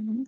Ujú.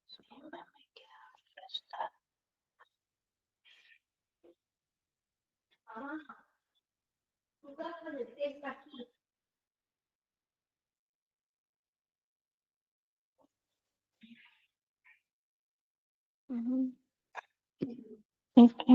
Sí, me queda refrescar. Ah, ujú. Es que,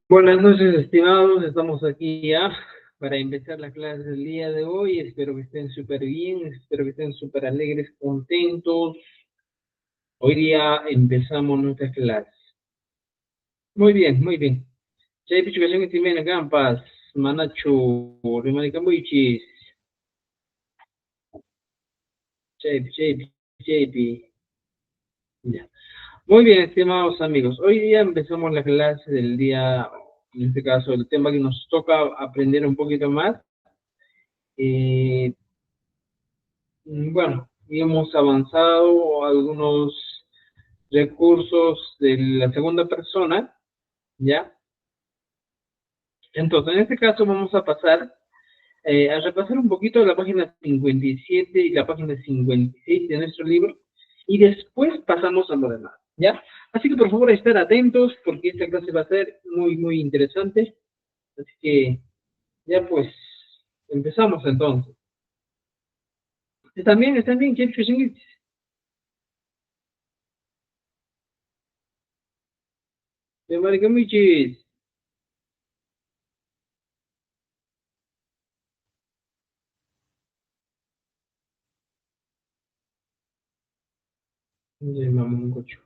Buenas noches, estimados. Estamos aquí ya para empezar la clase del día de hoy. Espero que estén súper bien, espero que estén súper alegres, contentos. Hoy día empezamos nuestra clase. Muy bien, muy bien. Chay pichucación y timena campas, manachu, rimaricamuichis, chay. Ya. Muy bien, estimados amigos. Hoy día empezamos la clase del día, en este caso, el tema que nos toca aprender un poquito más. Eh, Bueno, y hemos avanzado algunos recursos de la segunda persona, ¿ya? Entonces, en este caso vamos a pasar a repasar un poquito la página 57 y la página 56 de nuestro libro, y después pasamos a lo demás, ¿ya? Así que por favor estar atentos porque esta clase va a ser muy, muy interesante. Así que ya pues, empezamos entonces. ¿Están bien? ¿Qué chuchín? ¿Qué marica, Mamungocho.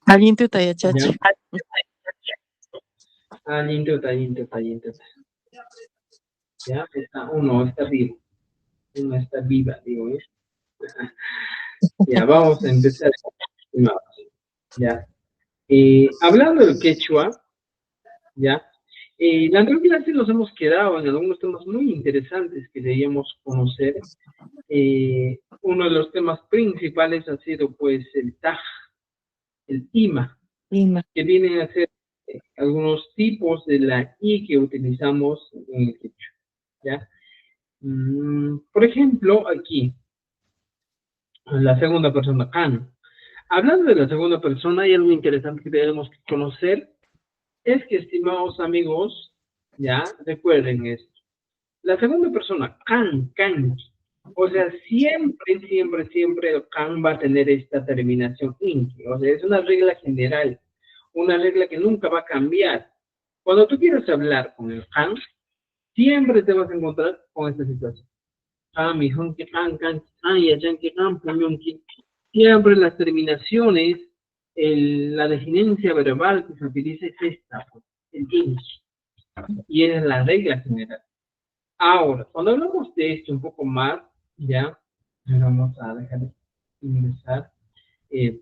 Aliento ¿Ya? Tayachachi. Lindo. Ya, está vivo. Uno está viva, digo, ¿eh? Ya, vamos a empezar. Ya. Hablando del quechua, ya. La anterior clase nos hemos quedado en algunos temas muy interesantes que debíamos conocer. Uno de los temas principales ha sido, pues, el taj, el ima, Lima. que vienen a ser algunos tipos de la i que utilizamos en el quechua, ¿ya? Por ejemplo, aquí, la segunda persona, can. Hablando de la segunda persona, hay algo interesante que debemos conocer, es que, estimados amigos, ya, recuerden esto. La segunda persona, can. O sea, siempre el can va a tener esta terminación inki. O sea, es una regla general, una regla que nunca va a cambiar. Cuando tú quieres hablar con el can, siempre te vas a encontrar con esta situación. Mi hunki, can, yayanki, can, puñunki. Siempre las terminaciones, la definencia verbal que se utiliza es esta, pues, el inki. Y esa es la regla general. Ahora, cuando hablamos de esto un poco más, ya, vamos a dejar de ingresar, eh,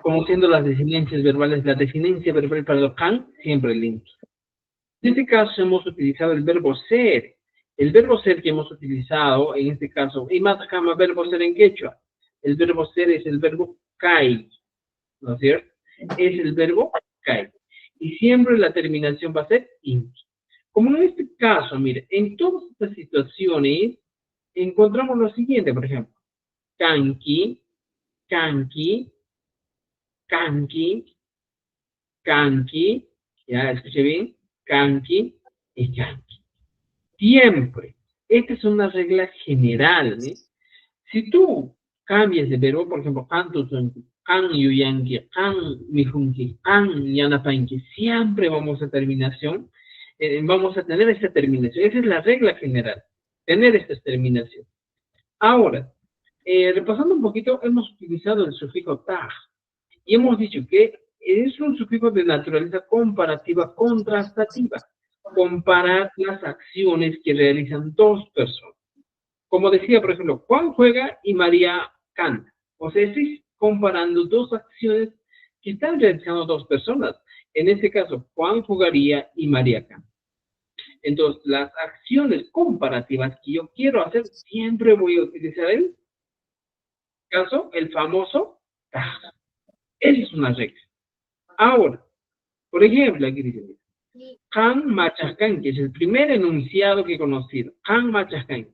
conociendo las definencias verbales, la definencia verbal para los can, siempre el link. En este caso hemos utilizado el verbo ser. El verbo ser que hemos utilizado, en este caso, y más acá más verbo ser en quechua. El verbo ser es el verbo kai, ¿no es cierto? Es el verbo kai. Y siempre la terminación va a ser in. Como en este caso, mire, en todas estas situaciones encontramos lo siguiente, por ejemplo, kanki, kanki, kanki, kanki, ya escuché bien, kanki y kanki. Siempre. Esta es una regla general, ¿eh? Si tú cambias de verbo, por ejemplo, canto, can, yuyanki, can, mijunki, can, yanapanki, siempre vamos a terminación, vamos a tener esta terminación. Esa es la regla general, tener esta terminación. Ahora, repasando un poquito, hemos utilizado el sufijo ta y hemos dicho que es un sufijo de naturaleza comparativa contrastativa. Comparar las acciones que realizan dos personas. Como decía, por ejemplo, Juan juega y María canta. O sea, estoy comparando dos acciones que están realizando dos personas. En este caso, Juan jugaría y María canta. Entonces, las acciones comparativas que yo quiero hacer, siempre voy a utilizar el caso, el famoso taj. Esa es una regla. Ahora, por ejemplo, aquí dice, Han Machascan, que es el primer enunciado que he conocido. Han Machascan.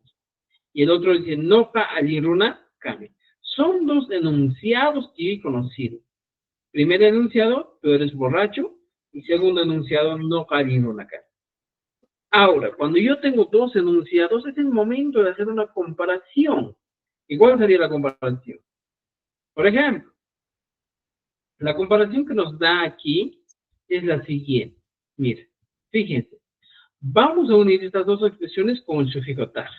Y el otro dice Noka Aliruna Kame. Son dos enunciados que he conocido. Primer enunciado, tú eres borracho. Y segundo enunciado, Noka Aliruna Kame. Ahora, cuando yo tengo dos enunciados, es el momento de hacer una comparación. ¿Y cuál sería la comparación? Por ejemplo, la comparación que nos da aquí es la siguiente. Mira, fíjense. Vamos a unir estas dos expresiones con el sufijo tar.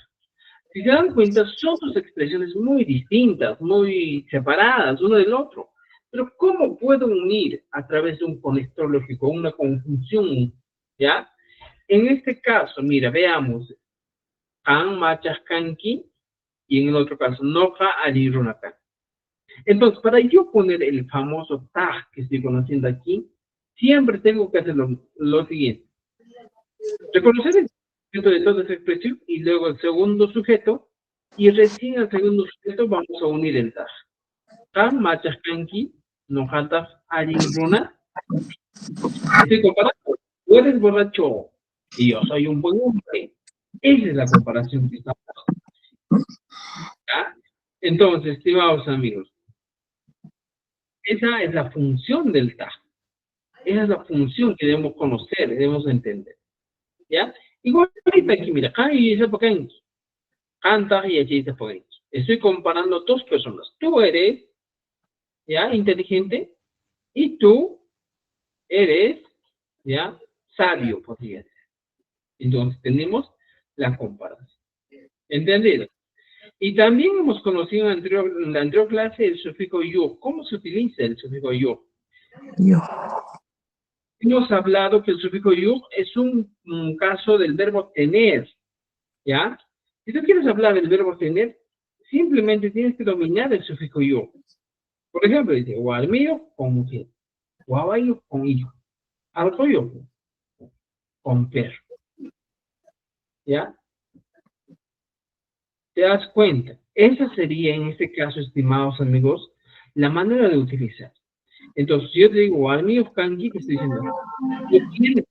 Si se dan cuenta, son dos expresiones muy distintas, muy separadas uno del otro. Pero ¿cómo puedo unir a través de un conector lógico, una conjunción? ¿Ya? En este caso, mira, veamos. Kan, machas, kanki, y en el otro caso, noja, alirunakan. Entonces, para yo poner el famoso tag que estoy conociendo aquí, siempre tengo que hacer lo siguiente. Reconocer el sujeto de toda esa expresión y luego el segundo sujeto, y recién al segundo sujeto vamos a unir el tag. Kan, machas, kanki, nojatas, aliruna. Estoy comparando. Tú eres borracho y yo soy un buen hombre. Esa es la comparación que estamos haciendo. ¿Ya? Entonces, estimados amigos, esa es la función del tag. Esa es la función que debemos conocer, debemos entender. ¿Ya? Igual ahorita aquí, mira, Kan y Isapakenki. Kan, y allí Isapakenki. Estoy comparando dos personas. Tú eres, ¿ya? Inteligente, y tú eres, ¿ya? Sabio, podría ser. Entonces, tenemos la comparación. ¿Entendido? Y también hemos conocido en la anterior clase el sufijo yo. ¿Cómo se utiliza el sufijo yo? Yo. Hemos hablado que el sufijo yo es un caso del verbo tener, ¿ya? Si tú quieres hablar del verbo tener, simplemente tienes que dominar el sufijo yo. Por ejemplo, dice, guarmillo con mujer, guabayo con hijo, alcoyo con perro, ¿ya? ¿Te das cuenta? Esa sería, en este caso, estimados amigos, la manera de utilizar. Entonces, si yo te digo, guarmillo kangi, te estoy diciendo, tú tienes,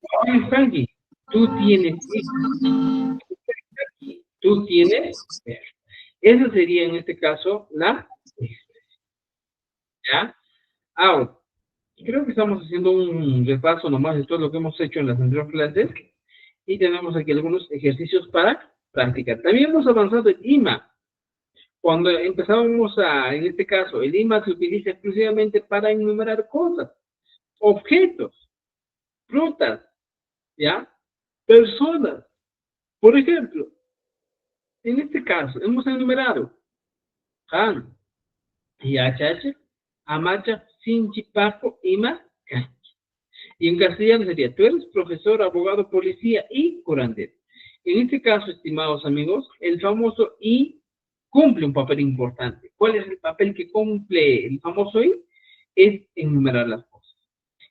guarmillo kangi, tú tienes hijo, tú tienes perro. Esa sería, en este caso, la expresión, ¿ya? Ahora, creo que estamos haciendo un repaso nomás de todo lo que hemos hecho en las anteriores clases y tenemos aquí algunos ejercicios para practicar. También hemos avanzado en IMA. Cuando empezábamos en este caso, el IMA se utiliza exclusivamente para enumerar cosas, objetos, frutas, ¿ya? Personas. Por ejemplo, en este caso, hemos enumerado Han, Yachache, Amacha, Sinchi, Paco, Ima, Can. Y en castellano sería, tú eres profesor, abogado, policía y curandero. En este caso, estimados amigos, el famoso I cumple un papel importante. ¿Cuál es el papel que cumple el famoso I? Es enumerar las cosas.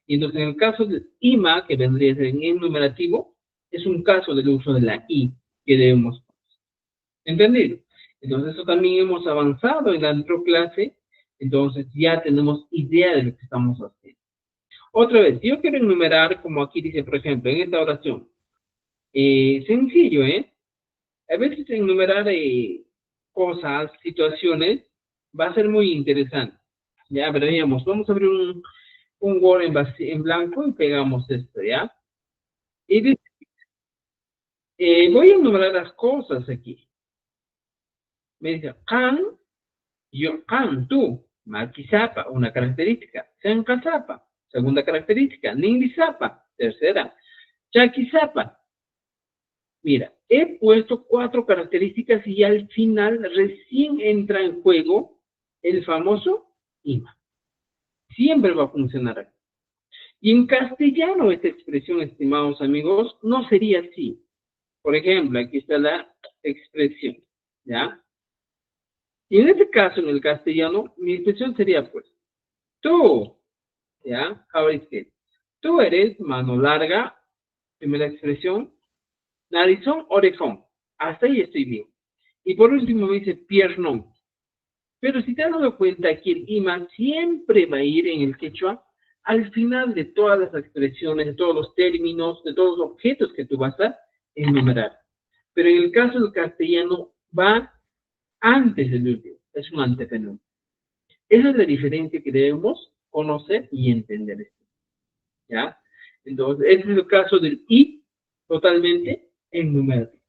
Y entonces, en el caso del IMA, que vendría a ser en enumerativo, es un caso del uso de la I que debemos conocer. ¿Entendido? Entonces, eso también hemos avanzado en la anterior clase. Entonces, ya tenemos idea de lo que estamos haciendo. Otra vez, yo quiero enumerar, como aquí dice, por ejemplo, en esta oración. Sencillo, ¿eh? A veces enumerar cosas, situaciones, va a ser muy interesante. Ya, veríamos, vamos a abrir un Word en blanco y pegamos esto, ¿ya? Y dice, voy a enumerar las cosas aquí. Me dice, Kan, yo, Kan, tú, Makisapa, una característica. Senkasapa, segunda característica. Nindisapa, tercera. Chakisapa. Mira, he puesto 4 características y al final recién entra en juego el famoso IMA. Siempre va a funcionar aquí. Y en castellano esta expresión, estimados amigos, no sería así. Por ejemplo, aquí está la expresión, ¿ya? Y en este caso, en el castellano, mi expresión sería pues, tú, ¿ya? Ahora dice, tú eres mano larga, primera expresión, narizón, orejón. Hasta ahí estoy bien. Y por último me dice piernón. Pero si te has dado cuenta que el ima siempre va a ir en el quechua al final de todas las expresiones, de todos los términos, de todos los objetos que tú vas a enumerar. Pero en el caso del castellano va antes del último. Es un antepenúltimo. Esa es la diferencia que debemos conocer y entender. ¿Ya? Entonces, ese es el caso del I totalmente enumerativo.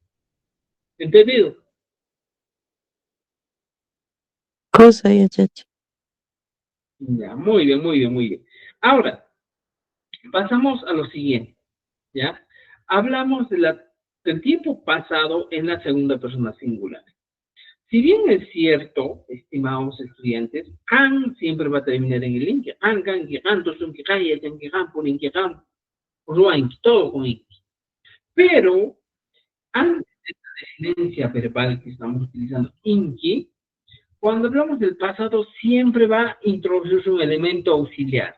¿Entendido? Cosa y chacha. Ya, muy bien, muy bien, muy bien. Ahora, pasamos a lo siguiente, ¿ya? Hablamos del tiempo pasado en la segunda persona singular. Si bien es cierto, estimados estudiantes, han siempre va a terminar en el inque. Han, gan, que han, tosun, que hay, yan, que han, ponen, que han, ruan, todo con inque. Pero, antes de la desinencia verbal que estamos utilizando, inque, cuando hablamos del pasado, siempre va a introducirse un elemento auxiliar.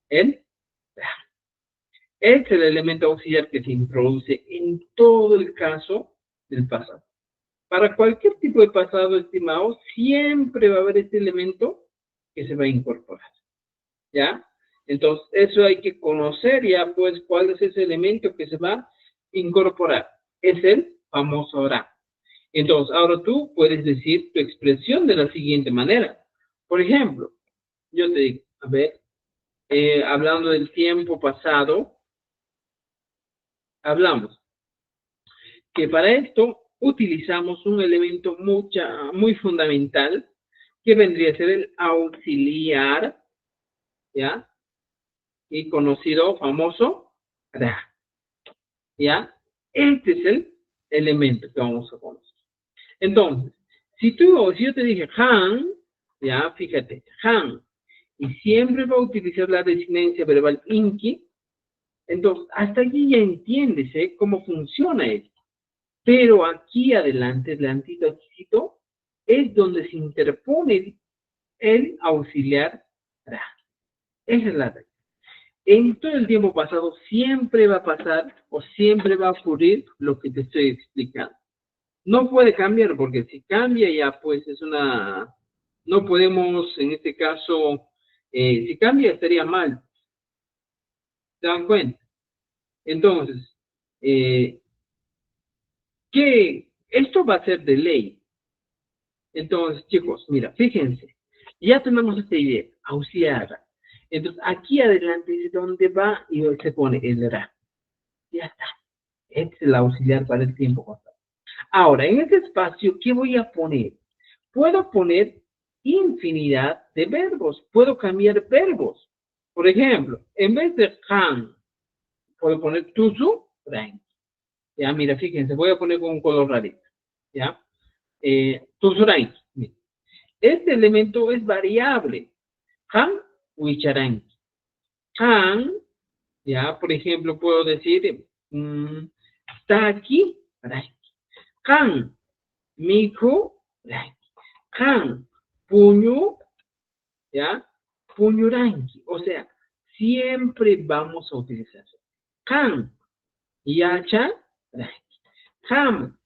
¿El? Es el elemento auxiliar que se introduce en todo el caso del pasado. Para cualquier tipo de pasado, estimado, siempre va a haber este elemento que se va a incorporar. ¿Ya? Entonces, eso hay que conocer ya, pues, cuál es ese elemento que se va a incorporar. Es el famoso ahora. Entonces, ahora tú puedes decir tu expresión de la siguiente manera. Por ejemplo, yo te digo, a ver, hablando del tiempo pasado, hablamos que para esto utilizamos un elemento muy fundamental que vendría a ser el auxiliar, ¿ya? Y conocido, famoso, ra, ¿ya? Este es el elemento que vamos a conocer. Entonces, si yo te dije han, ya, fíjate, han, y siempre va a utilizar la desinencia verbal inki, entonces, hasta aquí ya entiendes cómo funciona esto. Pero aquí adelantito, es donde se interpone el auxiliar ra. Esa es la regla. En todo el tiempo pasado siempre va a pasar o siempre va a ocurrir lo que te estoy explicando. No puede cambiar porque si cambia ya pues es una... No podemos en este caso, si cambia estaría mal. ¿Se dan cuenta? Entonces, que esto va a ser de ley. Entonces, chicos, mira, fíjense, ya tenemos esta idea, auxiliar. Entonces, aquí adelante es donde va y se pone el ra. Ya está. Este es el auxiliar para el tiempo pasado. Ahora, en este espacio, ¿qué voy a poner? Puedo poner infinidad de verbos. Puedo cambiar verbos. Por ejemplo, en vez de han, puedo poner tusu, rank. Ya, mira, fíjense, voy a poner con un color rarito. ¿Ya? Tusu, rank. Este elemento es variable. Han, wicharank. Han, ya, por ejemplo, puedo decir, está aquí, rank. Han, mijo, rank. Han, puño, ya, puñuranki. O sea, siempre vamos a utilizar. Han, yacha, ranki. Han,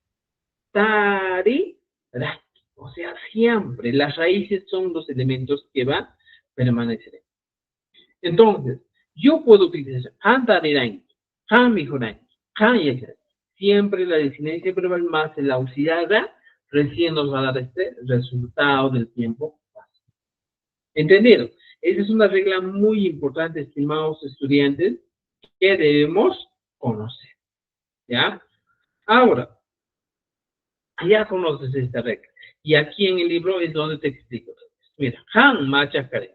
tari, ranki. O sea, siempre las raíces son los elementos que van a permanecer. Entonces, yo puedo utilizar han, tari, ranki, han, mijo, ranki, han, yacha. Siempre la desinencia verbal más el auxiliar recién nos va a dar este resultado del tiempo. ¿Entendido? Esa es una regla muy importante, estimados estudiantes, que debemos conocer. ¿Ya? Ahora, ya conoces esta regla. Y aquí en el libro es donde te explico. Mira, han, macha, karen.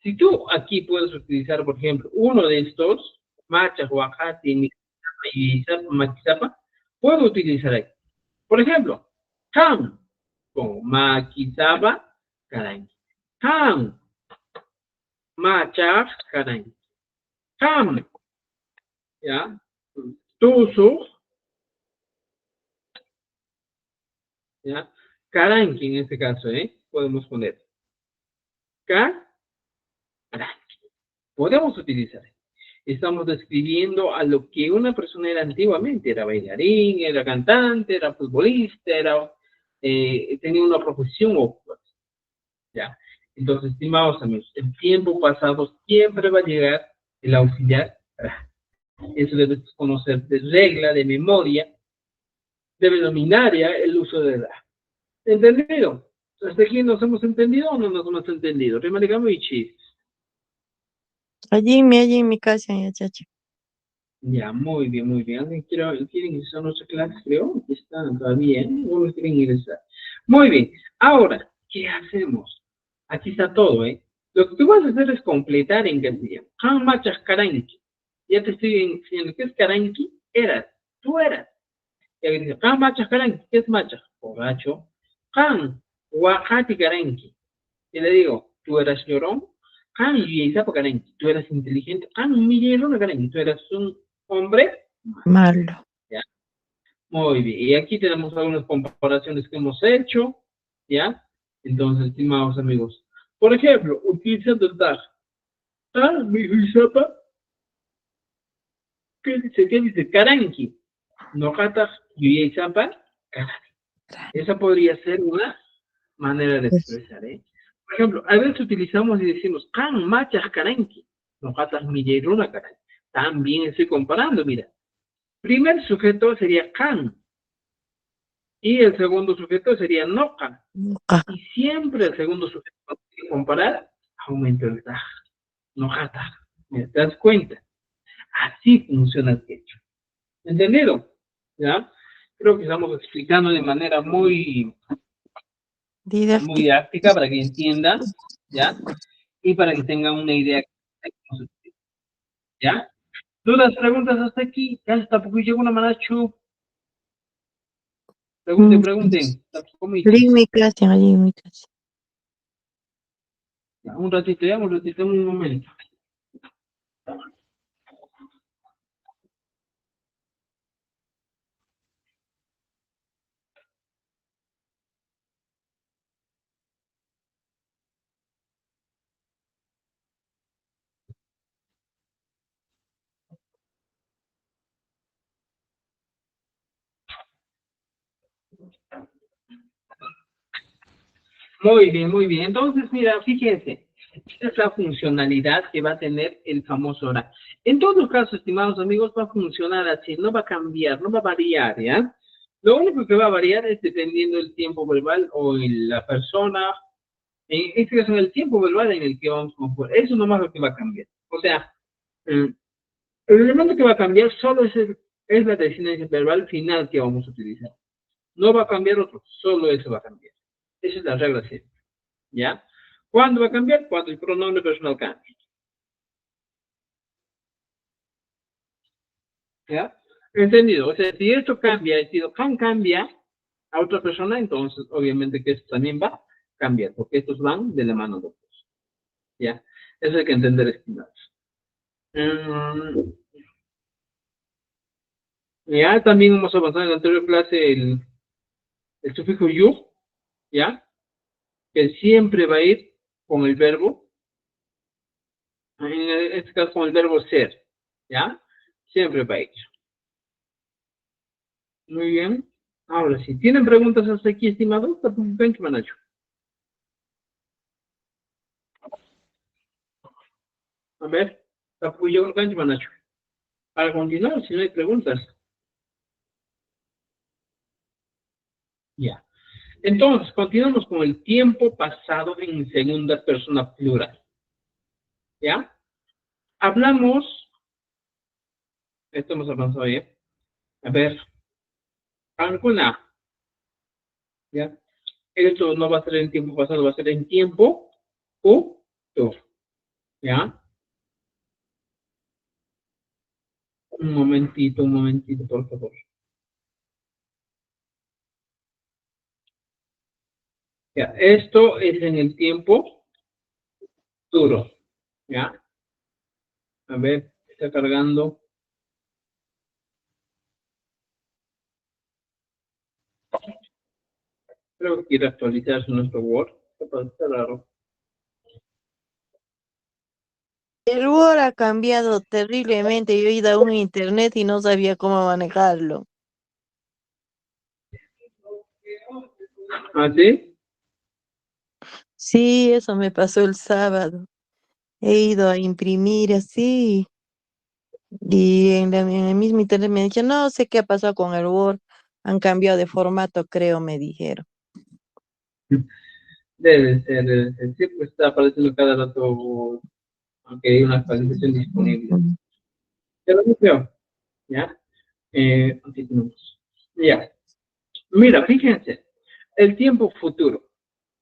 Si tú aquí puedes utilizar, por ejemplo, uno de estos, macha, huajati, y maquizapa, puedo utilizar aquí. Por ejemplo, han, con maquizapa, karen. Han, macha, karen. Ham, ¿ya? Tusu, ¿ya? Karanki en este caso, podemos poner. Karanki. Podemos utilizar. Estamos describiendo a lo que una persona era antiguamente. Era bailarín, era cantante, era futbolista, tenía una profesión o ¿ya? Entonces, estimados amigos, el tiempo pasado siempre va a llegar el auxiliar. Eso debes conocer de regla, de memoria, debe dominar ya el uso de la. ¿Entendido? ¿Hasta aquí nos hemos entendido o no nos hemos entendido? Remaricamichi. Allí en mi casa, ya, chacha. Ya, muy bien, muy bien. ¿Alguien quiere ingresar a nuestra clase? Creo que están todavía, ¿no? Quieren ingresar. Muy bien. Ahora, ¿qué hacemos? Aquí está todo, Lo que tú vas a hacer es completar en castellano. Han machas caranchi. Ya te estoy enseñando qué es karanki. Eras, tú eras. Y ahí dice, kan macha karanki, ¿qué es macha? Borracho. Kan, wajati karanki. Y le digo, tú eras llorón. Kan yuyezapa karanki, tú eras inteligente. Kan millero karanki, tú eras un hombre. Malo. ¿Ya? Muy bien. Y aquí tenemos algunas comparaciones que hemos hecho. ¿Ya? Entonces, estimados amigos. Por ejemplo, utilizando el tag. Ah, mi yuyezapa. ¿Qué dice? ¿Qué dice? Karanki. No kata yuyezapa. Esa podría ser una manera de Pues, expresar, ¿eh? Por ejemplo, a veces utilizamos y decimos, kan machas karanki, no katas milleruna karanki. También estoy comparando, mira. Primer sujeto sería kan y el segundo sujeto sería no kan. ah, Y siempre el segundo sujeto que comparar, aumenta el taj, no kata. ¿Te das cuenta? Así funciona el quechua. ¿Entendido? ¿Ya? Creo que estamos explicando de manera muy didáctico. didáctica para que entiendan, ¿ya? Y para que tengan una idea, ¿ya? ¿Dudas, preguntas hasta aquí? Ya está, porque llegó una manachu. Pregunten, Mm, pregunten. allí en mi clase, allí en mi clase. Un ratito, ya, un ratito, un momento. Muy bien, muy bien. Entonces, mira, fíjense. Esta es la funcionalidad que va a tener el famoso hora. En todo caso, estimados amigos, va a funcionar así, no va a cambiar, no va a variar, ¿ya? Lo único que va a variar es dependiendo del tiempo verbal o en la persona, en este caso en el tiempo verbal en el que vamos a componer. Eso nomás lo que va a cambiar. O sea, el elemento que va a cambiar solo es la designación verbal final que vamos a utilizar. No va a cambiar otro, solo eso va a cambiar. Esa es la regla siempre. ¿Ya? ¿Cuándo va a cambiar? Cuando el pronombre personal cambie. ¿Ya? ¿Entendido? O sea, si esto cambia, si can cambia a otra persona, entonces obviamente que esto también va a cambiar, porque estos van de la mano de otros. ¿Ya? Eso hay que entender, estimados. Mm, ya también hemos avanzado en la anterior clase el sufijo yu, ¿ya? Que siempre va a ir con el verbo, en este caso con el verbo ser, ¿ya? Siempre va a ir. Muy bien. Ahora sí, ¿tienen preguntas hasta aquí, estimados? Ven que me han hecho. A ver, Tapuyo, ven que me han hecho. Para continuar, si no hay preguntas. Ya. Entonces, continuamos con el tiempo pasado en segunda persona plural. ¿Ya? Hablamos, esto hemos avanzado ya. A ver, alguna, ¿ya? Esto no va a ser en tiempo pasado, va a ser en tiempo futuro. ¿Ya? Un momentito, por favor. Ya, esto es en el tiempo futuro. ¿Ya? A ver, está cargando. Creo que quiere actualizarse nuestro Word. Está raro. El Word ha cambiado terriblemente. Yo he ido a un internet y no sabía cómo manejarlo. ¿Ah, sí? Sí, eso me pasó el sábado. He ido a imprimir así y en el mismo internet me dijeron, no sé qué ha pasado con el Word. Han cambiado de formato, creo, me dijeron. Debe ser, debe ser. Sí, pues está apareciendo cada rato, aunque hay una actualización disponible. Ujú. Pero no creo. ¿Ya? Continuamos. Ya. Mira, fíjense. El tiempo futuro.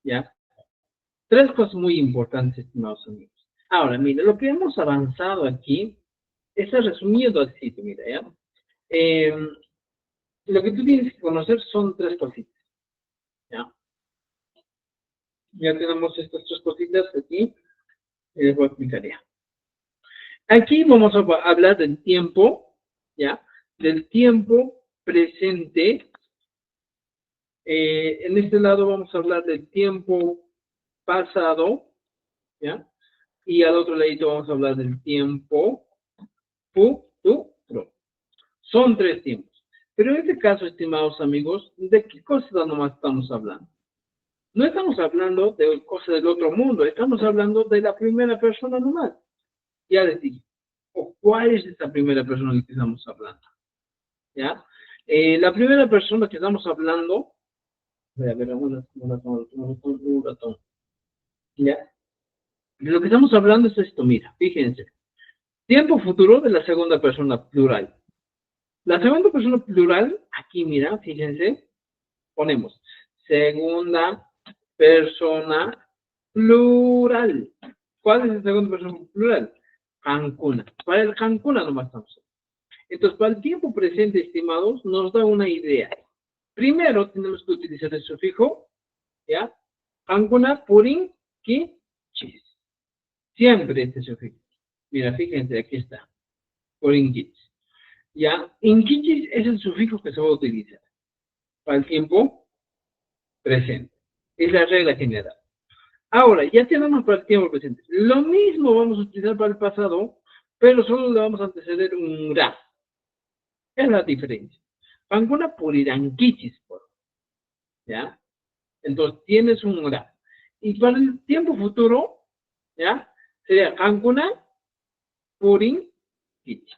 ¿Ya? Tres cosas muy importantes, estimados amigos. Ahora, mira, lo que hemos avanzado aquí está resumido así, mira, ¿ya? Lo que tú tienes que conocer son tres cositas, ¿ya? Ya tenemos estas tres cositas aquí, y les voy a explicar ya. Aquí vamos a hablar del tiempo, ¿ya? Del tiempo presente. En este lado vamos a hablar del tiempo pasado, ¿ya? Y al otro lado vamos a hablar del tiempo futuro. Son tres tiempos. Pero en este caso, estimados amigos, ¿de qué cosa nomás estamos hablando? No estamos hablando de cosas del otro mundo, estamos hablando de la primera persona nomás. Ya les dije. ¿O cuál es esta primera persona de que estamos hablando? ¿Ya? La primera persona que estamos hablando, voy a ver, un ratón. ¿Ya? De lo que estamos hablando es esto, mira, fíjense. Tiempo futuro de la segunda persona plural. La segunda persona plural, aquí mira, fíjense, ponemos segunda persona plural. ¿Cuál es la segunda persona plural? Cancuna. Para el Cancuna nomás estamos. Entonces, para el tiempo presente, estimados, nos da una idea. Primero, tenemos que utilizar el sufijo, ¿ya? Cancuna, purin, ki, chis. Siempre este sufijo. Mira, fíjense, aquí está. Purin, ki. ¿Ya? Inquichis es el sufijo que se va a utilizar para el tiempo presente. Es la regla general. Ahora, ya tenemos para el tiempo presente. Lo mismo vamos a utilizar para el pasado, pero solo le vamos a anteceder un ra. Es la diferencia. Anguna puriranquichis, ¿ya? Entonces tienes un ra. Y para el tiempo futuro, ¿ya? Sería Anguna purinquichis.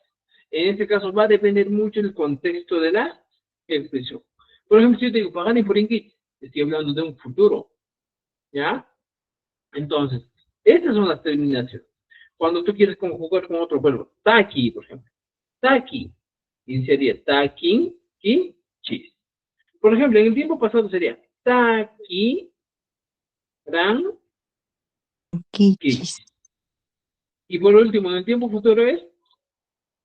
En este caso va a depender mucho del contexto de la expresión. Por ejemplo, si yo te digo pagani purinquichis, estoy hablando de un futuro, ¿ya? Entonces, estas son las terminaciones. Cuando tú quieres conjugar con otro verbo, taki, por ejemplo, taki, y sería takin, ki, chis. Por ejemplo, en el tiempo pasado sería taki, ran, ki, Kichis. chis. Y por último, en el tiempo futuro es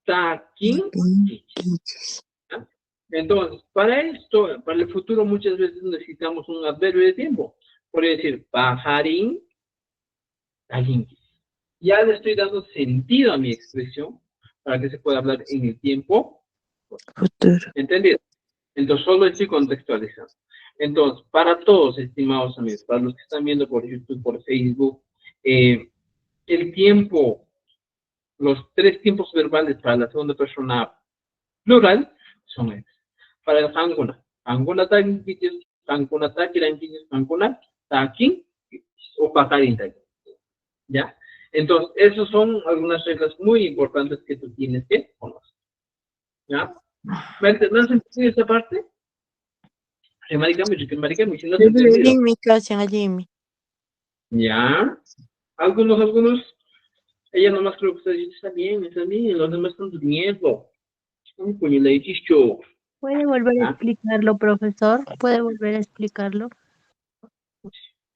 takin, ki, chis. Kichis. ¿Ya? Entonces, para esto, para el futuro, muchas veces necesitamos un adverbio de tiempo. Por decir, pajarín, takin, ki. Ya le estoy dando sentido a mi expresión para que se pueda hablar en el tiempo Futuro. ¿entendido? Entonces, solo estoy contextualizando. Entonces, para todos, estimados amigos, para los que están viendo por YouTube, por Facebook, el tiempo, los tres tiempos verbales para la segunda persona plural son estos. Para el Hanguna, Hanguna Takin, Hanguna Takiran, Hanguna Takin o Pajarin Takin. ¿Ya? Entonces, esas son algunas reglas muy importantes que tú tienes que conocer. ¿Ya? ¿Me has entendido esta parte? Marica, si no has entendido. Jimmy, casi a Jimmy. ¿Ya? Algunos, ella nomás creo que está bien, los demás están durmiendo. Un puño le dicho, ¿Puede volver a ¿ya? explicarlo, profesor? ¿Puede volver a explicarlo?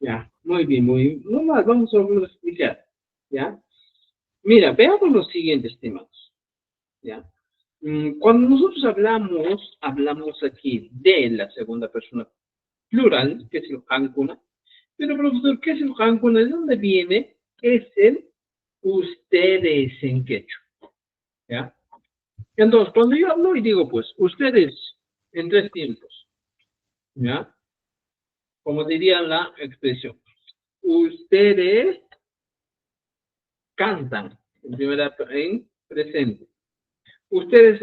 Ya, muy bien, muy bien. No más, vamos a volver a explicar. ¿Ya? Mira, veamos lo siguiente, estimados. ¿Ya? Cuando nosotros hablamos aquí de la segunda persona plural, que es el Hankuna. Pero, profesor, ¿qué es el Hankuna? ¿De dónde viene? Es el ustedes en quechua. ¿Ya? Entonces, cuando yo hablo y digo, pues, ustedes en tres tiempos. ¿Ya? Como diría la expresión. Ustedes cantan en presente. Ustedes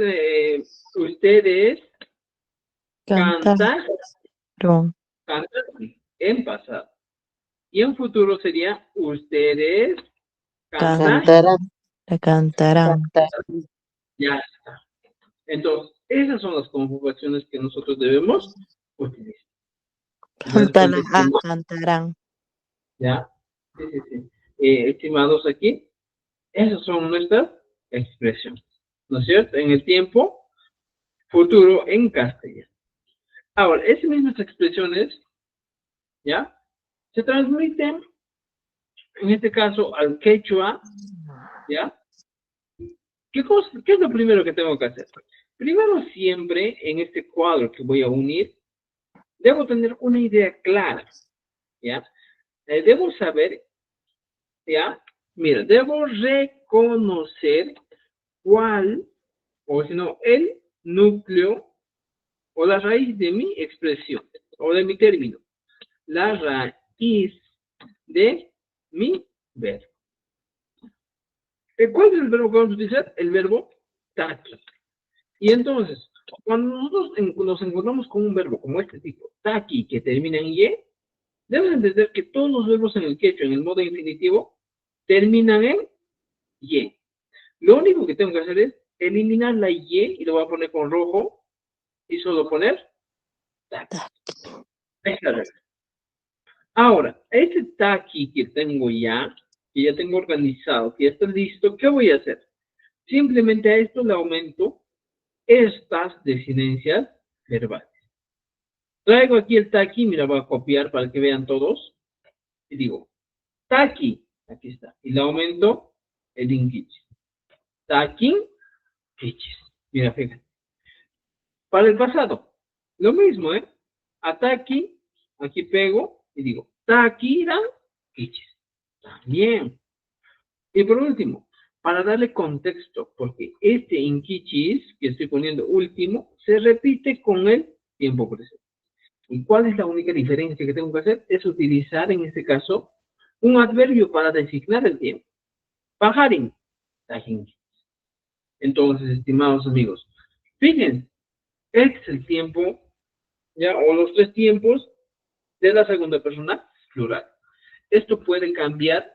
cantan en pasado. Y en futuro sería ustedes Cantarán. La cantarán. Ya está. Entonces, esas son las conjugaciones que nosotros debemos utilizar. Falta la A, cantarán. ¿Ya? Sí, sí, sí. Estimados aquí, esas son nuestras expresiones. ¿No es cierto? En el tiempo futuro en castellano. Ahora, esas mismas expresiones, ¿ya? Se transmiten, en este caso, al quechua, ¿ya? ¿Qué es lo primero que tengo que hacer? Primero, siempre en este cuadro que voy a unir, debo tener una idea clara, ¿ya? Debo saber, ¿ya? Mira, debo reconocer cuál, o si no, el núcleo o la raíz de mi expresión, o de mi término. La raíz de mi verbo. ¿Cuál es el verbo que vamos a utilizar? El verbo taqui. Y entonces, cuando nosotros nos encontramos con un verbo como este tipo, taqui, que termina en y, debes entender que todos los verbos en el quechua, en el modo infinitivo, terminan en y. Lo único que tengo que hacer es eliminar la y lo voy a poner con rojo y solo poner taqui. Ahora, este taqui que tengo ya, que ya tengo organizado, que ya está listo, ¿qué voy a hacer? Simplemente a esto le aumento estas desinencias verbales. Traigo aquí el taqui, mira, voy a copiar para que vean todos. Y digo, taqui, aquí está. Y le aumento el inquichis. Taqui, quichis. Mira, fíjate. Para el pasado, lo mismo, ¿eh? Ataqui, aquí pego y digo, taquira, quichis. También. Y por último, para darle contexto, porque este inquichis que estoy poniendo último se repite con el tiempo presente. ¿Y cuál es la única diferencia que tengo que hacer? Es utilizar en este caso un adverbio para designar el tiempo. Pajarín, tajín. Entonces, estimados amigos, fíjense, este es el tiempo, ya, o los tres tiempos de la segunda persona plural. Esto puede cambiar,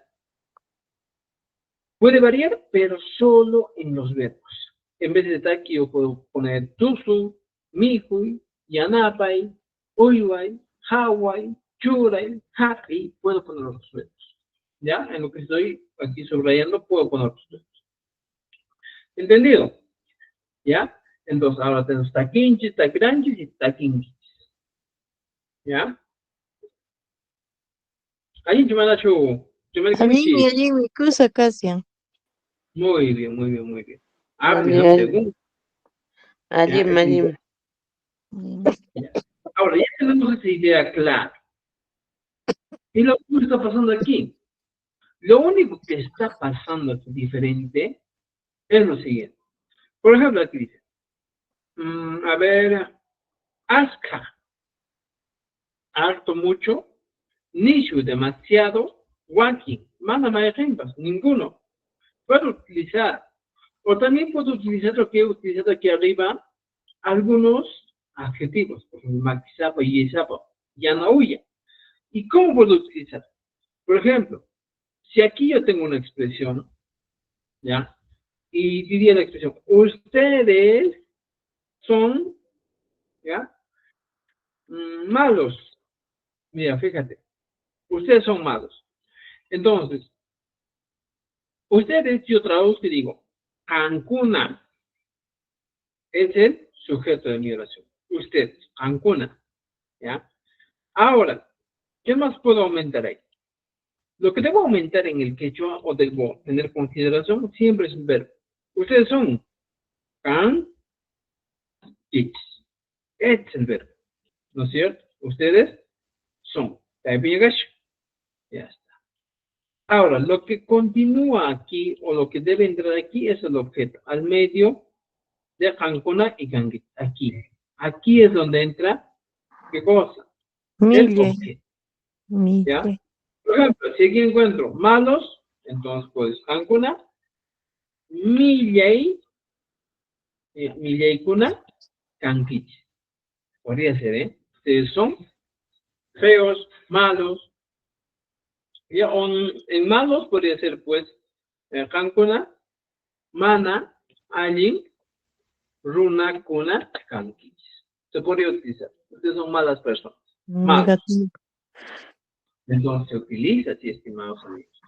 puede variar, pero solo en los verbos. En vez de taqui, yo puedo poner tusu, mihui, yanapay, uyuay, hawai, churay, happy, puedo poner los verbos. ¿Ya? En lo que estoy aquí subrayando, puedo poner los verbos. ¿Entendido? ¿Ya? Entonces, ahora tenemos taquinchis, taquranchis y taquinchis. ¿Ya? Ahí, Chumanacho, Chumanquinchis. allí mi cosa casi. Muy bien, muy bien, muy bien. Ali, Primera pregunta. ¿Ya? Alim, Es Alim. ¿Ya? Ahora, ya tenemos esa idea clara. ¿Y lo que está pasando aquí? Lo único que está pasando aquí diferente es lo siguiente. Por ejemplo, aquí dice, a ver, Aska, harto mucho, Nishu, demasiado, Waki, mándame ejemplos, ninguno. Puedo utilizar, o también puedo utilizar lo que he utilizado aquí arriba, algunos adjetivos, por ejemplo, Makisapa y Yesapa, Yanauya. ¿Y cómo puedo utilizar? Por ejemplo, si aquí yo tengo una expresión, ¿ya? Y diría la expresión, ustedes son, ¿ya? Malos. Mira, fíjate, ustedes son malos. Entonces, ustedes, yo traduzco y digo, Ancuna es el sujeto de mi oración. Ustedes, Ancuna, ¿ya? Ahora, ¿qué más puedo aumentar ahí? Lo que debo aumentar en el quechua o debo tener consideración siempre es un verbo. Ustedes son can, es el verbo, ¿no es cierto? Ustedes son. Ya está. Ahora, lo que continúa aquí o lo que debe entrar aquí es el objeto, al medio de Hankona y Gangit. Aquí. Aquí es donde entra, ¿qué cosa? El Mille, objeto. ¿Ya? mille. Por ejemplo, si aquí encuentro malos, entonces pues Hankona, Millay, Millay Kuna, Kankich. Podría ser, ¿eh? Ustedes son feos, malos. Ya, en malos podría ser pues Hankona, Mana, Alin, Runa, Kuna, Kankich. Se podría utilizar. Ustedes son malas personas. Malos. Negativo. Entonces se utiliza así, estimados amigos.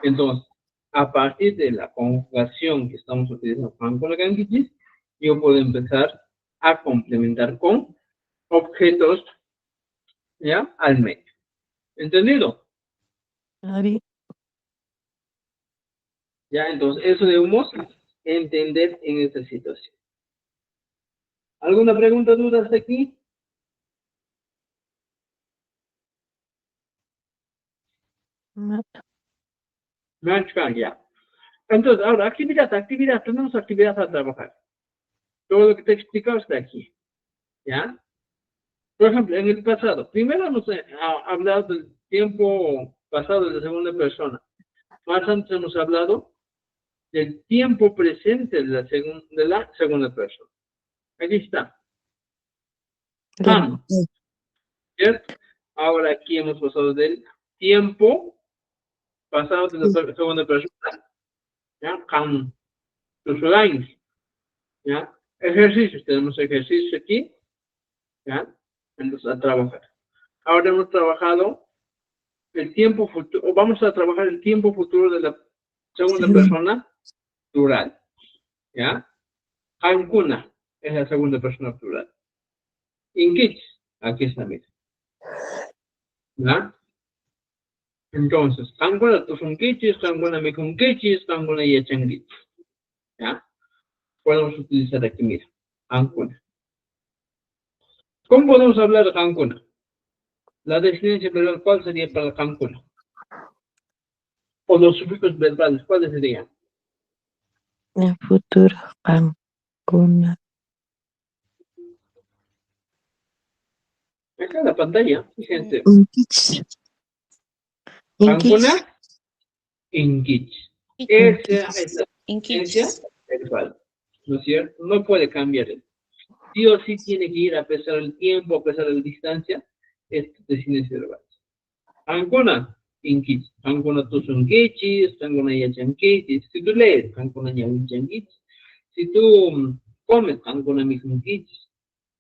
Entonces, a partir de la conjugación que estamos utilizando con la Kankichis, yo puedo empezar a complementar con objetos, ¿ya? Al medio. ¿Entendido? Ari, Ya, entonces, eso debemos entender en esta situación. ¿Alguna pregunta, duda hasta aquí? No. Ya. Entonces, ahora, actividad, tenemos actividad a trabajar. Todo lo que te he explicado está aquí. ¿Ya? Por ejemplo, en el pasado, primero hemos hablado del tiempo pasado de la segunda persona. Más antes hemos hablado del tiempo presente de la segunda persona. Aquí está. Ham, ¿cierto? Ahora aquí hemos pasado del tiempo pasado de la segunda persona. ¿Ya? Ham, tus lines. ¿Ya? Ejercicios, tenemos ejercicios aquí. ¿Ya? Entonces, a trabajar. Ahora hemos trabajado el tiempo futuro, vamos a trabajar el tiempo futuro de la segunda persona plural. ¿Ya? Hankuna es la segunda persona plural. Inkich, aquí está, mira. ¿Ya? Entonces, Hankuna tusunkichis, Hankuna mikunkichis, Hankuna yachankichis. ¿Ya? Podemos utilizar aquí, mira. Hankuna. ¿Cómo podemos hablar de Hankuna? La deficiencia verbal, ¿cuál sería para Hankuna? O los sufijos verbales, ¿cuáles serían? En futuro, Hankuna. Acá en la pantalla, fíjense. Inkich. Hankuna, Inkich. Esa es la Inkich. deficiencia verbal. ¿No es cierto? No puede cambiar. Sí o sí tiene que ir a pesar del tiempo, a pesar de la distancia, es deficiencia verbal. Hankuna, Inkich. Hankuna tusunkichis, Hankuna yachankichis. Si tú lees, Hankuna yachankichis. Si tú comes, Hankuna mikunkichis.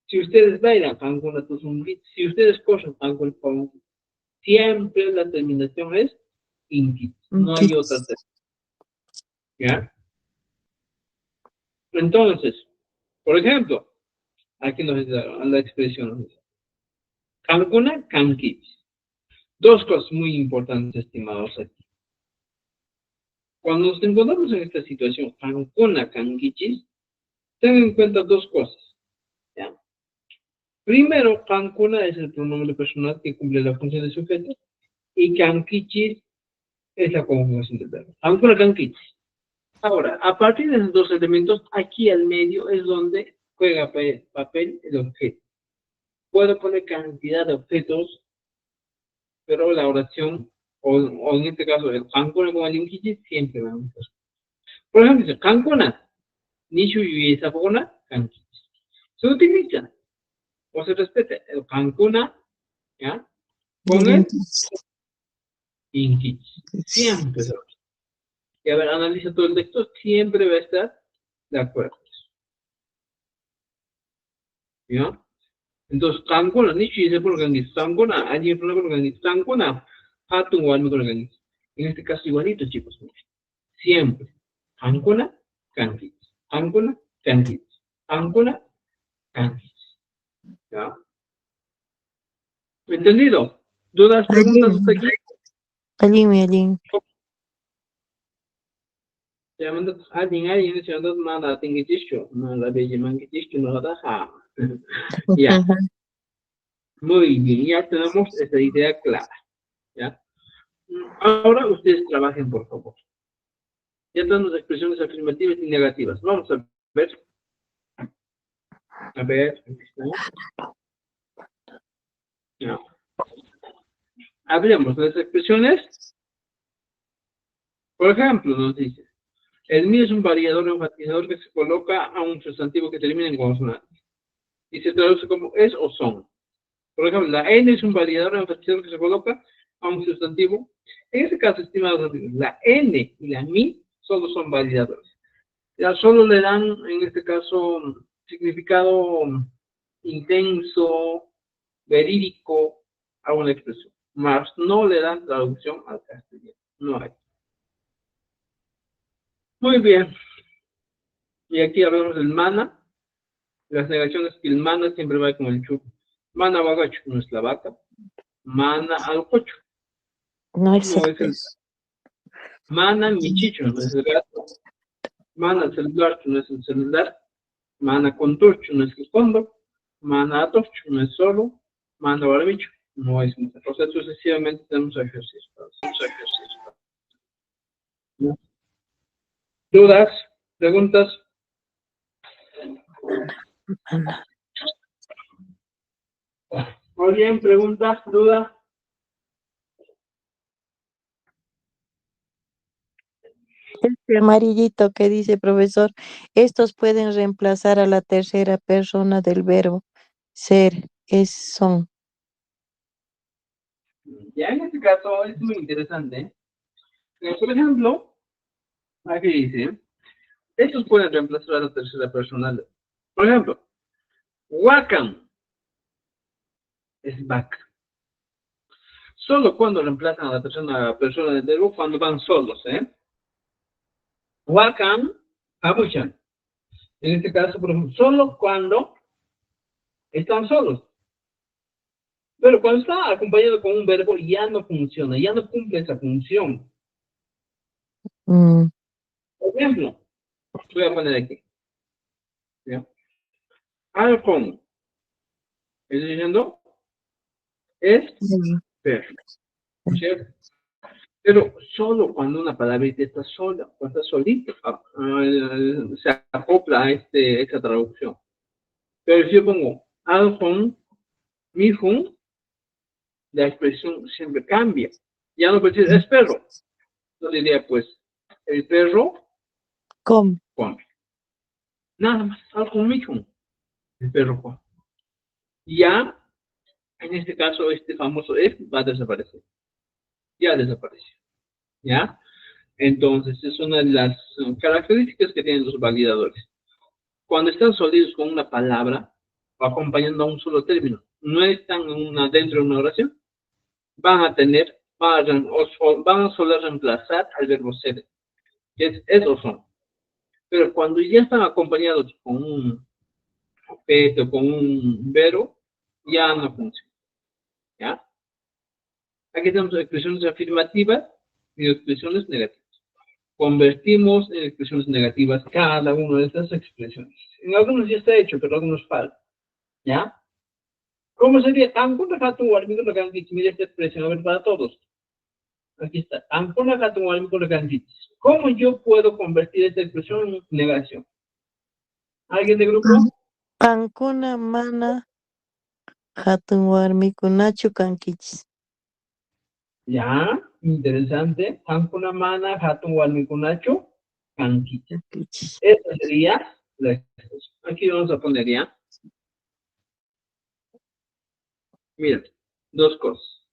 Si ustedes bailan, Hankuna tusunkichis. Si ustedes cosen, Hankuna mikunkichis. Siempre la terminación es Inkich. No hay otra terminación. ¿Ya? Entonces, por ejemplo, aquí nos dice la expresión. Hankuna kankichis. Dos cosas muy importantes, estimados aquí. Cuando nos encontramos en esta situación, Hankuna kankichis, tengan en cuenta dos cosas. ¿Ya? Primero, Hankuna es el pronombre personal que cumple la función de sujeto y kankichis es la conjugación del verbo. Hankuna kankichis. Ahora, a partir de esos dos elementos, aquí al medio es donde juega papel el objeto. Puedo poner cantidad de objetos, pero la oración, o en este caso, el Hankuna con el Inkichi, siempre va a usar. Por ejemplo, dice, Hankuna, Nishu y Sapogona, Kankichi. Se utiliza, o se respeta, el Hankuna, ¿ya? Con el Inkichi. Siempre se usa. Y a ver, analiza todo el texto, siempre va a estar de acuerdo. ¿Ya? Entonces, Hankuna, Nishu y Sapogona, Kankichi. Hankuna, alguien problema con Kankichi. Hankuna, Hatun o algo con Kankichi. En este caso, igualito, chicos. Siempre. Hankuna, Kankichi. Hankuna, Kankichi. Hankuna, Kankichi. ¿Ya? ¿Entendido? ¿Dudas, preguntas hasta aquí? Allí. Alguien, nada, tengo dicho, nada, bella, manguitisco, nada, ya. Muy bien, ya tenemos esta idea clara. ¿Ya? Ahora ustedes trabajen, por favor. Ya tenemos expresiones afirmativas y negativas. Vamos a ver. A ver, aquí está. Ya. Hablemos de las expresiones. Por ejemplo, nos dice, el mío es un variador enfatizador que se coloca a un sustantivo que termina en consonante. Y se traduce como es o son. Por ejemplo, la N es un variador enfatizador que se coloca a un sustantivo. En este caso, estimados amigos, la N y la mi solo son validadores. Ya solo le dan, en este caso, significado intenso, verídico a una expresión. Más no le dan traducción al castellano. No hay. Muy bien. Y aquí hablamos del mana. Las negaciones que el mana siempre va con el chupo. Mana bagacho no es la vaca. Mana al cocho. No es No es el. Mana michicho no es el gato. Mana celular, no es el celular. Mana contorcho, no es el fondo. Mana atorcho, no es solo. Mana barbicho, no es mujer. O sea, sucesivamente tenemos ejercicios. ¿Dudas? ¿Preguntas? ¿Alguien pregunta? ¿Duda? Este amarillito que dice profesor, estos pueden reemplazar a la tercera persona del verbo ser, son. Ya en este caso es muy interesante. Por ejemplo, aquí dice, estos pueden reemplazar a la tercera persona. Por ejemplo, Wacom es back. Solo cuando reemplazan a la tercera persona del verbo, cuando van solos, Wacom, Abuchan. En este caso, por ejemplo, solo cuando están solos. Pero cuando está acompañado con un verbo, ya no funciona, ya no cumple esa función. Por ejemplo, voy a poner aquí. ¿Ya? Alcon. ¿Es diciendo? Es ver. ¿Cierto? Pero solo cuando una palabrita está sola, cuando está solita, se acopla a esta traducción. Pero si yo pongo Alcon, Mijun, la expresión siempre cambia. Ya no puedo decir es perro. Yo diría, pues, el perro come. Nada más, algo mismo. El perro come. Ya, en este caso, este famoso F va a desaparecer. Ya desapareció. ¿Ya? Entonces, es una de las características que tienen los validadores. Cuando están solidos con una palabra, o acompañando a un solo término, no están dentro de una oración, van a soler reemplazar al verbo ser, que es esos son. Pero cuando ya están acompañados con un objeto, con un verbo, ya no funciona. ¿Ya? Aquí tenemos expresiones afirmativas y expresiones negativas. Convertimos en expresiones negativas cada una de estas expresiones. En algunos ya está hecho, pero algunos faltan. ¿Ya? ¿Cómo sería? Mira esta expresión, a ver, para todos. Aquí está. ¿Cómo yo puedo convertir esta expresión en negación? ¿Alguien de grupo? Ancuna mana hatun warmikunachu kankichis. Ya, interesante. Ancuna mana hatun warmikunachu kankichis. Esta sería la expresión. Aquí vamos a poner ya. Mira, dos cosas.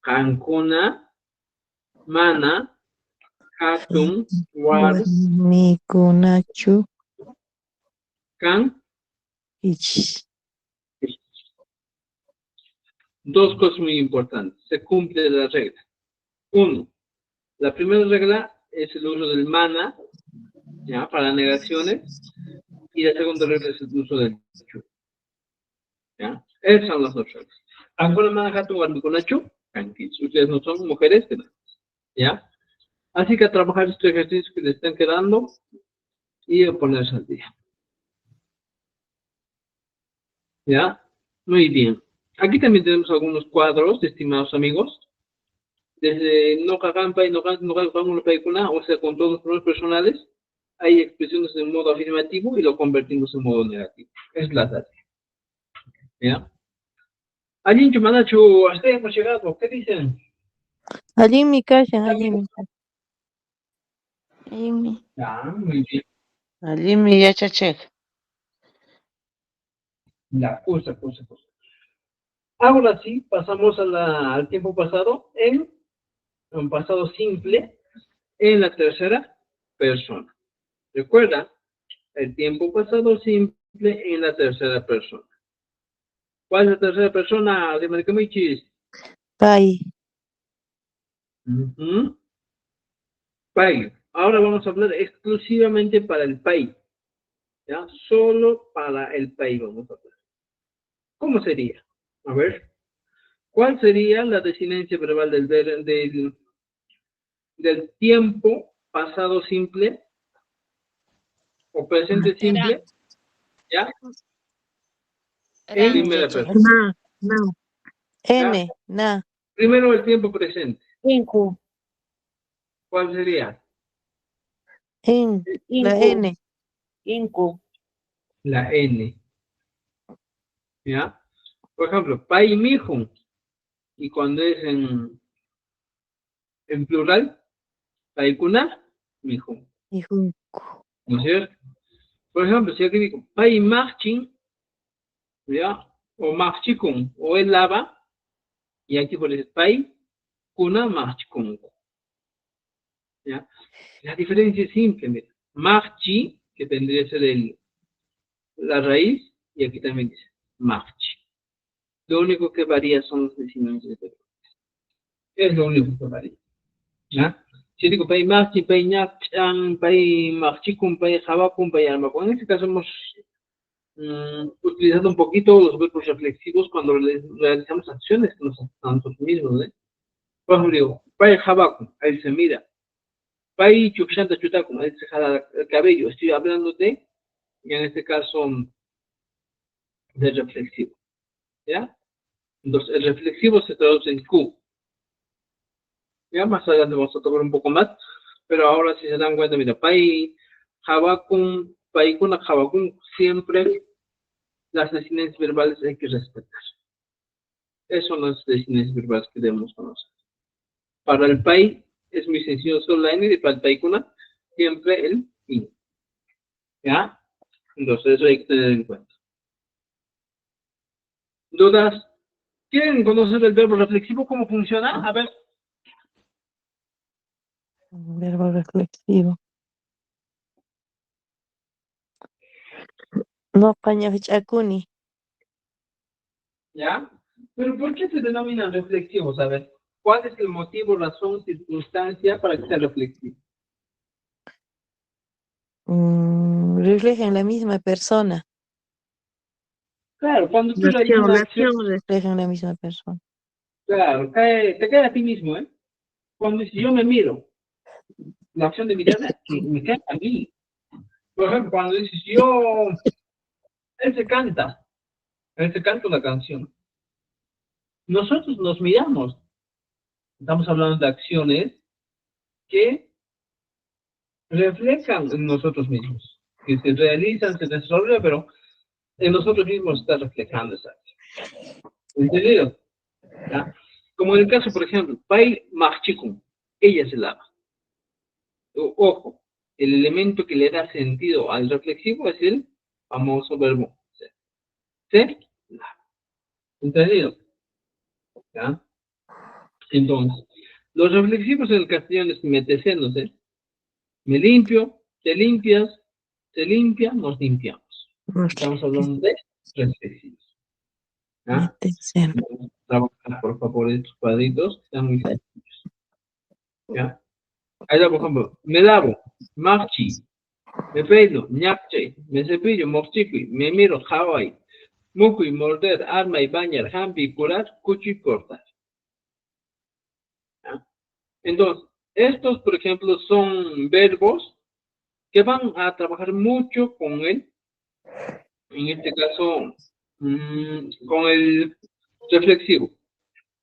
Ancuna mana hatun warmikunachu kankichis. Dos cosas muy importantes. Se cumple la regla. Uno, la primera regla es el uso del mana, ¿ya? Para negaciones. Y la segunda regla es el uso del chu. ¿Ya? Esas son las dos reglas. Ancora mana hatu warmikunachu kankichis. Ustedes no son mujeres, ¿ya? Así que a trabajar estos ejercicios que les están quedando y a ponerse al día. ¿Ya? Muy bien. Aquí también tenemos algunos cuadros, estimados amigos. Desde no cagampa y no o sea, con todos los pronombres personales, hay expresiones en modo afirmativo y lo convertimos en modo negativo. Es la tarea. ¿Ya? Allí en Chumanachu, hasta hemos llegado. ¿Qué dicen? Allí en mi casa, allí en mi casa. Ya, muy bien. Allí en mi yachachek. La cosa. Ahora sí, pasamos al tiempo pasado en un pasado simple en la tercera persona. Recuerda, el tiempo pasado simple en la tercera persona. ¿Cuál es la tercera persona de Maricamichis? Pai. Pai. Ahora vamos a hablar exclusivamente para el pai. ¿Ya? Solo para el pai vamos a hablar. ¿Cómo sería? A ver. ¿Cuál sería la desinencia verbal del tiempo pasado simple o presente simple, ¿ya? En primera persona. Na, na. N, na. Primero el tiempo presente. Inku. ¿Cuál sería? In, la N. Inku. La N. ¿Ya? Por ejemplo, pai mijun. Y cuando es en plural, paikuna, mijun. Hijo. ¿No es cierto? Por ejemplo, si aquí digo pai marchin, ¿ya? O marchikun, o el lava, y aquí por decir pai kuna marchikun. ¿Ya? La diferencia es simple, mira. Marchi, que tendría que ser la raíz, y aquí también dice marchi. Lo único que varía son los decimales de verbos. Es lo único que varía. ¿Ya? Si digo pay marchi, pay ñachan, pay marchicum, pay jabacum, pay almacum, en este caso hemos utilizado un poquito los verbos reflexivos cuando realizamos acciones que nos hacen a nosotros mismos. Por ejemplo, digo, pay jabacum, ahí se mira. Pay chuchanta chutacum, ahí se jala el cabello. Estoy hablando de, y en este caso, de reflexivo. ¿Ya? Entonces, el reflexivo se traduce en Q. Ya más adelante vamos a tocar un poco más, pero ahora si se dan cuenta, mira, pai, jabacum, paikuna, jabacum, siempre las designaciones verbales hay que respetar. Esas son las designaciones verbales que debemos conocer. Para el pai es muy sencillo, solo la N, y para el paikuna siempre el I. ¿Ya? Entonces eso hay que tener en cuenta. ¿Dudas? ¿Quieren conocer el verbo reflexivo? ¿Cómo funciona? A ver. Verbo reflexivo. No, paña chakuni. ¿Ya? Pero ¿por qué se denominan reflexivos? A ver, ¿cuál es el motivo, razón, circunstancia para que sea reflexivo? Reflejan la misma persona. Claro, cuando tú La realizas acción, una la acción, acción. Reflejan la misma persona. claro, te cae a ti mismo, ¿eh? Cuando si yo me miro, la acción de mirarme me cae a mí. Por ejemplo, cuando dices yo, él se canta una canción. Nosotros nos miramos. Estamos hablando de acciones que reflejan en nosotros mismos, que se realizan, se desarrollan, pero en nosotros mismos está reflejando esa acción. ¿Entendido? ¿Ya? Como en el caso, por ejemplo, Pai Machikun, ella se lava. Ojo, el elemento que le da sentido al reflexivo es el famoso verbo ser. Se lava. ¿Entendido? ¿Ya? Entonces, los reflexivos en el castellano es metecenos, ¿eh? Me limpio, te limpias, se limpia, nos limpiamos. Estamos hablando de reflexivos. ¿Ya? Meterse. Trabajar, por favor, estos cuadritos, están muy sencillos. ¿Ya? Ahí está, por ejemplo, me lavo, marchi, me peino, ñapche, me cepillo, mochiqui, me miro, Hawaii, mucui, morder, arma y bañar, hampi, curar, cuchi, cortar. ¿Ya? Entonces, estos, por ejemplo, son verbos que van a trabajar mucho con el, en este caso, con el reflexivo.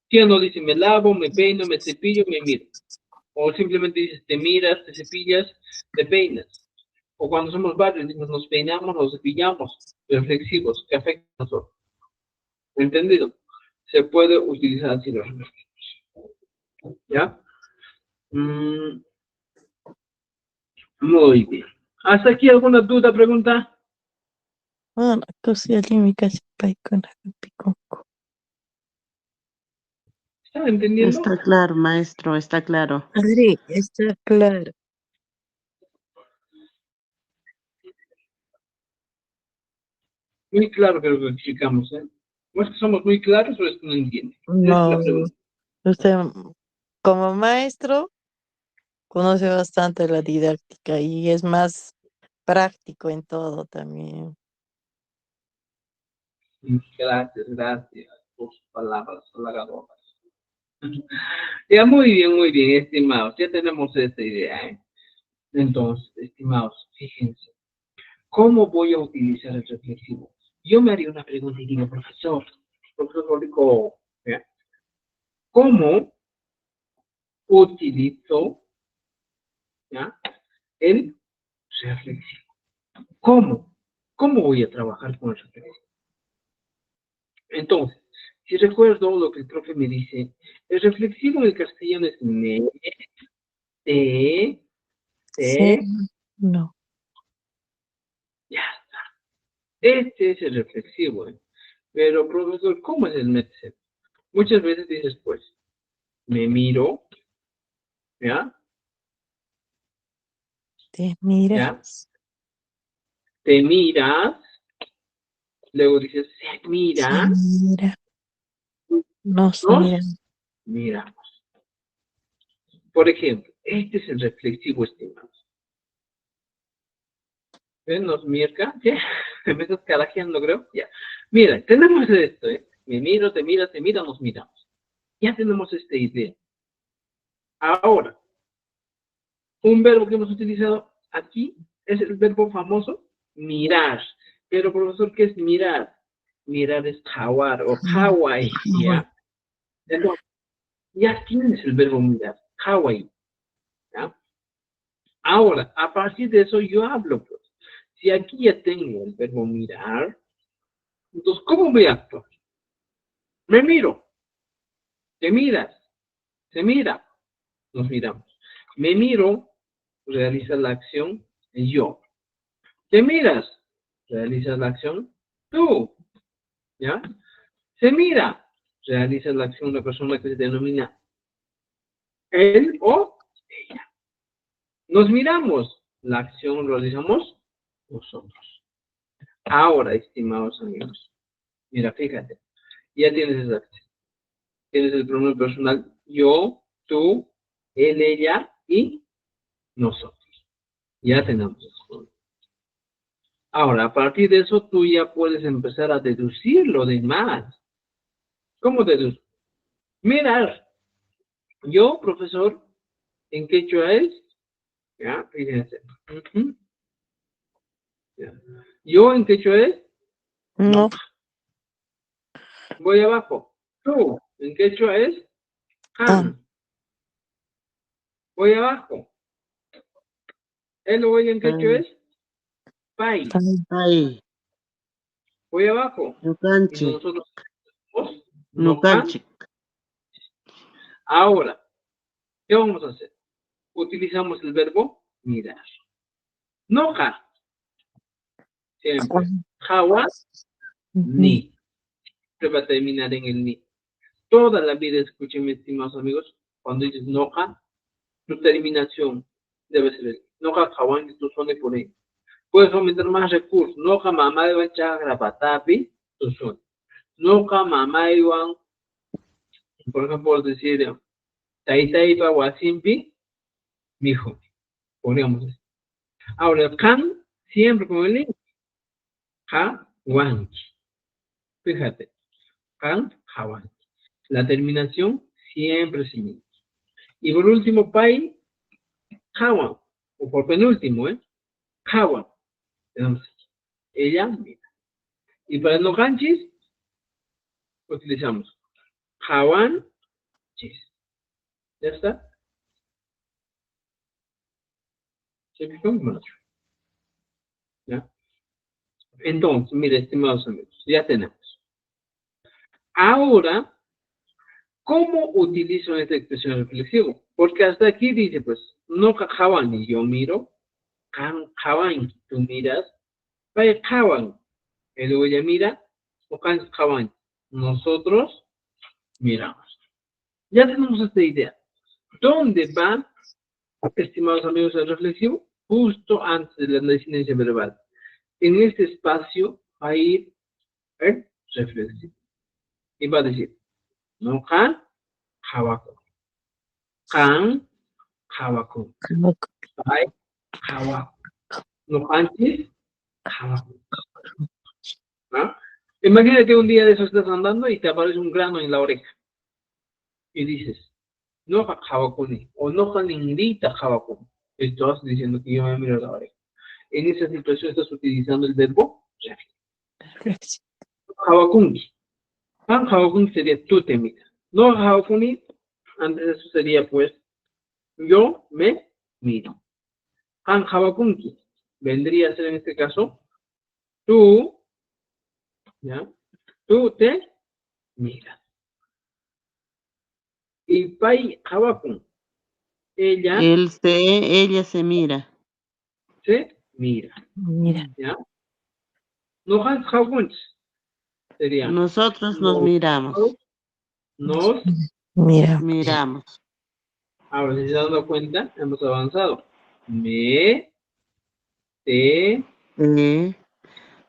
¿Quién no dice me lavo, me peino, me cepillo, me miro? O simplemente dices te miras, te cepillas, te peinas. O cuando somos varios, decimos nos peinamos, nos cepillamos, reflexivos, que afectan a nosotros. ¿Entendido? Se puede utilizar así los reflexivos. ¿Ya? Muy bien. ¿Hasta aquí alguna duda, pregunta? Bueno, così mi casi pai con pico. ¿Están entendiendo? Está claro, maestro, está claro. Adri, está claro. Muy claro que lo que explicamos, ¿eh? ¿No es que somos muy claros o es que no entienden? Esa es la No, pregunta. usted como maestro conoce bastante la didáctica y es más práctico en todo también. Gracias, gracias por sus palabras halagadoras. Ya, muy bien, estimados. Ya tenemos esta idea, ¿eh? Entonces, estimados, fíjense. ¿Cómo voy a utilizar el reflexivo? Yo me haría una pregunta y digo, profesor Rico, ¿ya? ¿Cómo utilizo, ¿ya?, el reflexivo? ¿Cómo? ¿Cómo voy a trabajar con el reflexivo? Entonces, si recuerdo lo que el profe me dice, el reflexivo en el castellano es me, te, Sí, te, no. ya está. Este es el reflexivo, ¿eh? Pero, profesor, ¿cómo es el METSET? Muchas veces dices, pues, me miro, ¿ya? Te ¿Ya? miras. Te miras, luego dices, se Se mira, mira. Nos nos miran. miramos. Por ejemplo, este es el reflexivo, estimados. ¿Ven? Nos mirca, ¿qué? Me estás carajeando, creo. Ya. Mira, tenemos esto, ¿eh? Me miro, te mira, nos miramos. Ya tenemos esta idea. Ahora, un verbo que hemos utilizado aquí es el verbo famoso mirar. Pero, profesor, ¿qué es mirar? Mirar es jawar o kawaii, ¿ya? Entonces, ya tienes el verbo mirar, kawaii, ¿ya? Ahora, a partir de eso yo hablo, pues. Si aquí ya tengo el verbo mirar, entonces, ¿cómo voy a actuar? Me miro, te miras, se mira, nos miramos. Me miro, realiza la acción yo. Te miras, realiza la acción tú, ¿ya? Se mira, realiza la acción una persona que se denomina él o ella. Nos miramos, la acción lo realizamos nosotros. Ahora, estimados amigos, mira, fíjate, ya tienes esa acción. Tienes el pronombre personal yo, tú, él, ella y nosotros. Ya tenemos eso. Ahora, a partir de eso, tú ya puedes empezar a deducir lo demás. ¿Cómo deducir? Mirar. Yo, profesor, ¿en quechua es? Ya, fíjense. Ya. Yo, ¿en quechua es? No. Voy abajo. Tú, ¿en quechua es? Han. Voy abajo. Él o ella en quechua es? Pai. Ay, Voy abajo. Y Nucanchi, nosotros somos Nocan. Nucanchi. Ahora, ¿qué vamos a hacer? Utilizamos el verbo mirar. Noja. Siempre. Jawa, ni. Siempre va a terminar en el ni. Toda la vida, escúchenme, estimados amigos, cuando dices noja, tu terminación debe ser el noja, jawan, que tú suene por ahí. Puedes aumentar más recursos. Noja, mamá, de bacha, grapatapi, tu suene. Noja, mamá, iwan, por ejemplo, por decir, taita, ipa, guasimpi, mijo. Podríamos decir. Ahora, can, siempre con el ni. Ja, wanchi. Fíjate, can, jawan. La terminación siempre es similar. Y por último, pai, jawan. O por penúltimo, jawan. Tenemos aquí. Ella, mira. Y para los ganchis, utilizamos jawan, chis. ¿Ya está? ¿Se fijó? ¿Ya? Entonces, mire, estimados amigos, ya tenemos. Ahora, ¿cómo utilizo esta expresión reflexiva? Porque hasta aquí dice, pues, no jawan, y yo miro, jawan, tú miras, vaya jawan, y luego ella mira, o jawan, nosotros miramos. Ya tenemos esta idea. ¿Dónde va, estimados amigos, el reflexivo? Justo antes de la desinencia verbal. En este espacio va a ir el reflexivo. Y va a decir, no can, jawaku. Can, jawaku. Ay, jawaku. No canchis, jawaku. ¿Ah? Imagínate un día de esos estás andando y te aparece un grano en la oreja. Y dices, no jawaku ni, o no canindita jawaku. Estás diciendo que yo me miro la oreja. En esa situación estás utilizando el verbo Reflexión. Hawakunki. Hawakunki sería tú te miras. No Hawakuni, antes de eso sería pues yo me miro. Hawakunki vendría a ser en este caso tú, ¿ya? Tú te miras. Y Pai Hawakun, ella Ella se mira. se mira, Mira, ¿ya? No Hawakunki sería Nosotros nos miramos. nos. mira, Miramos. Ahora, si se han dado cuenta, hemos avanzado. Me, te,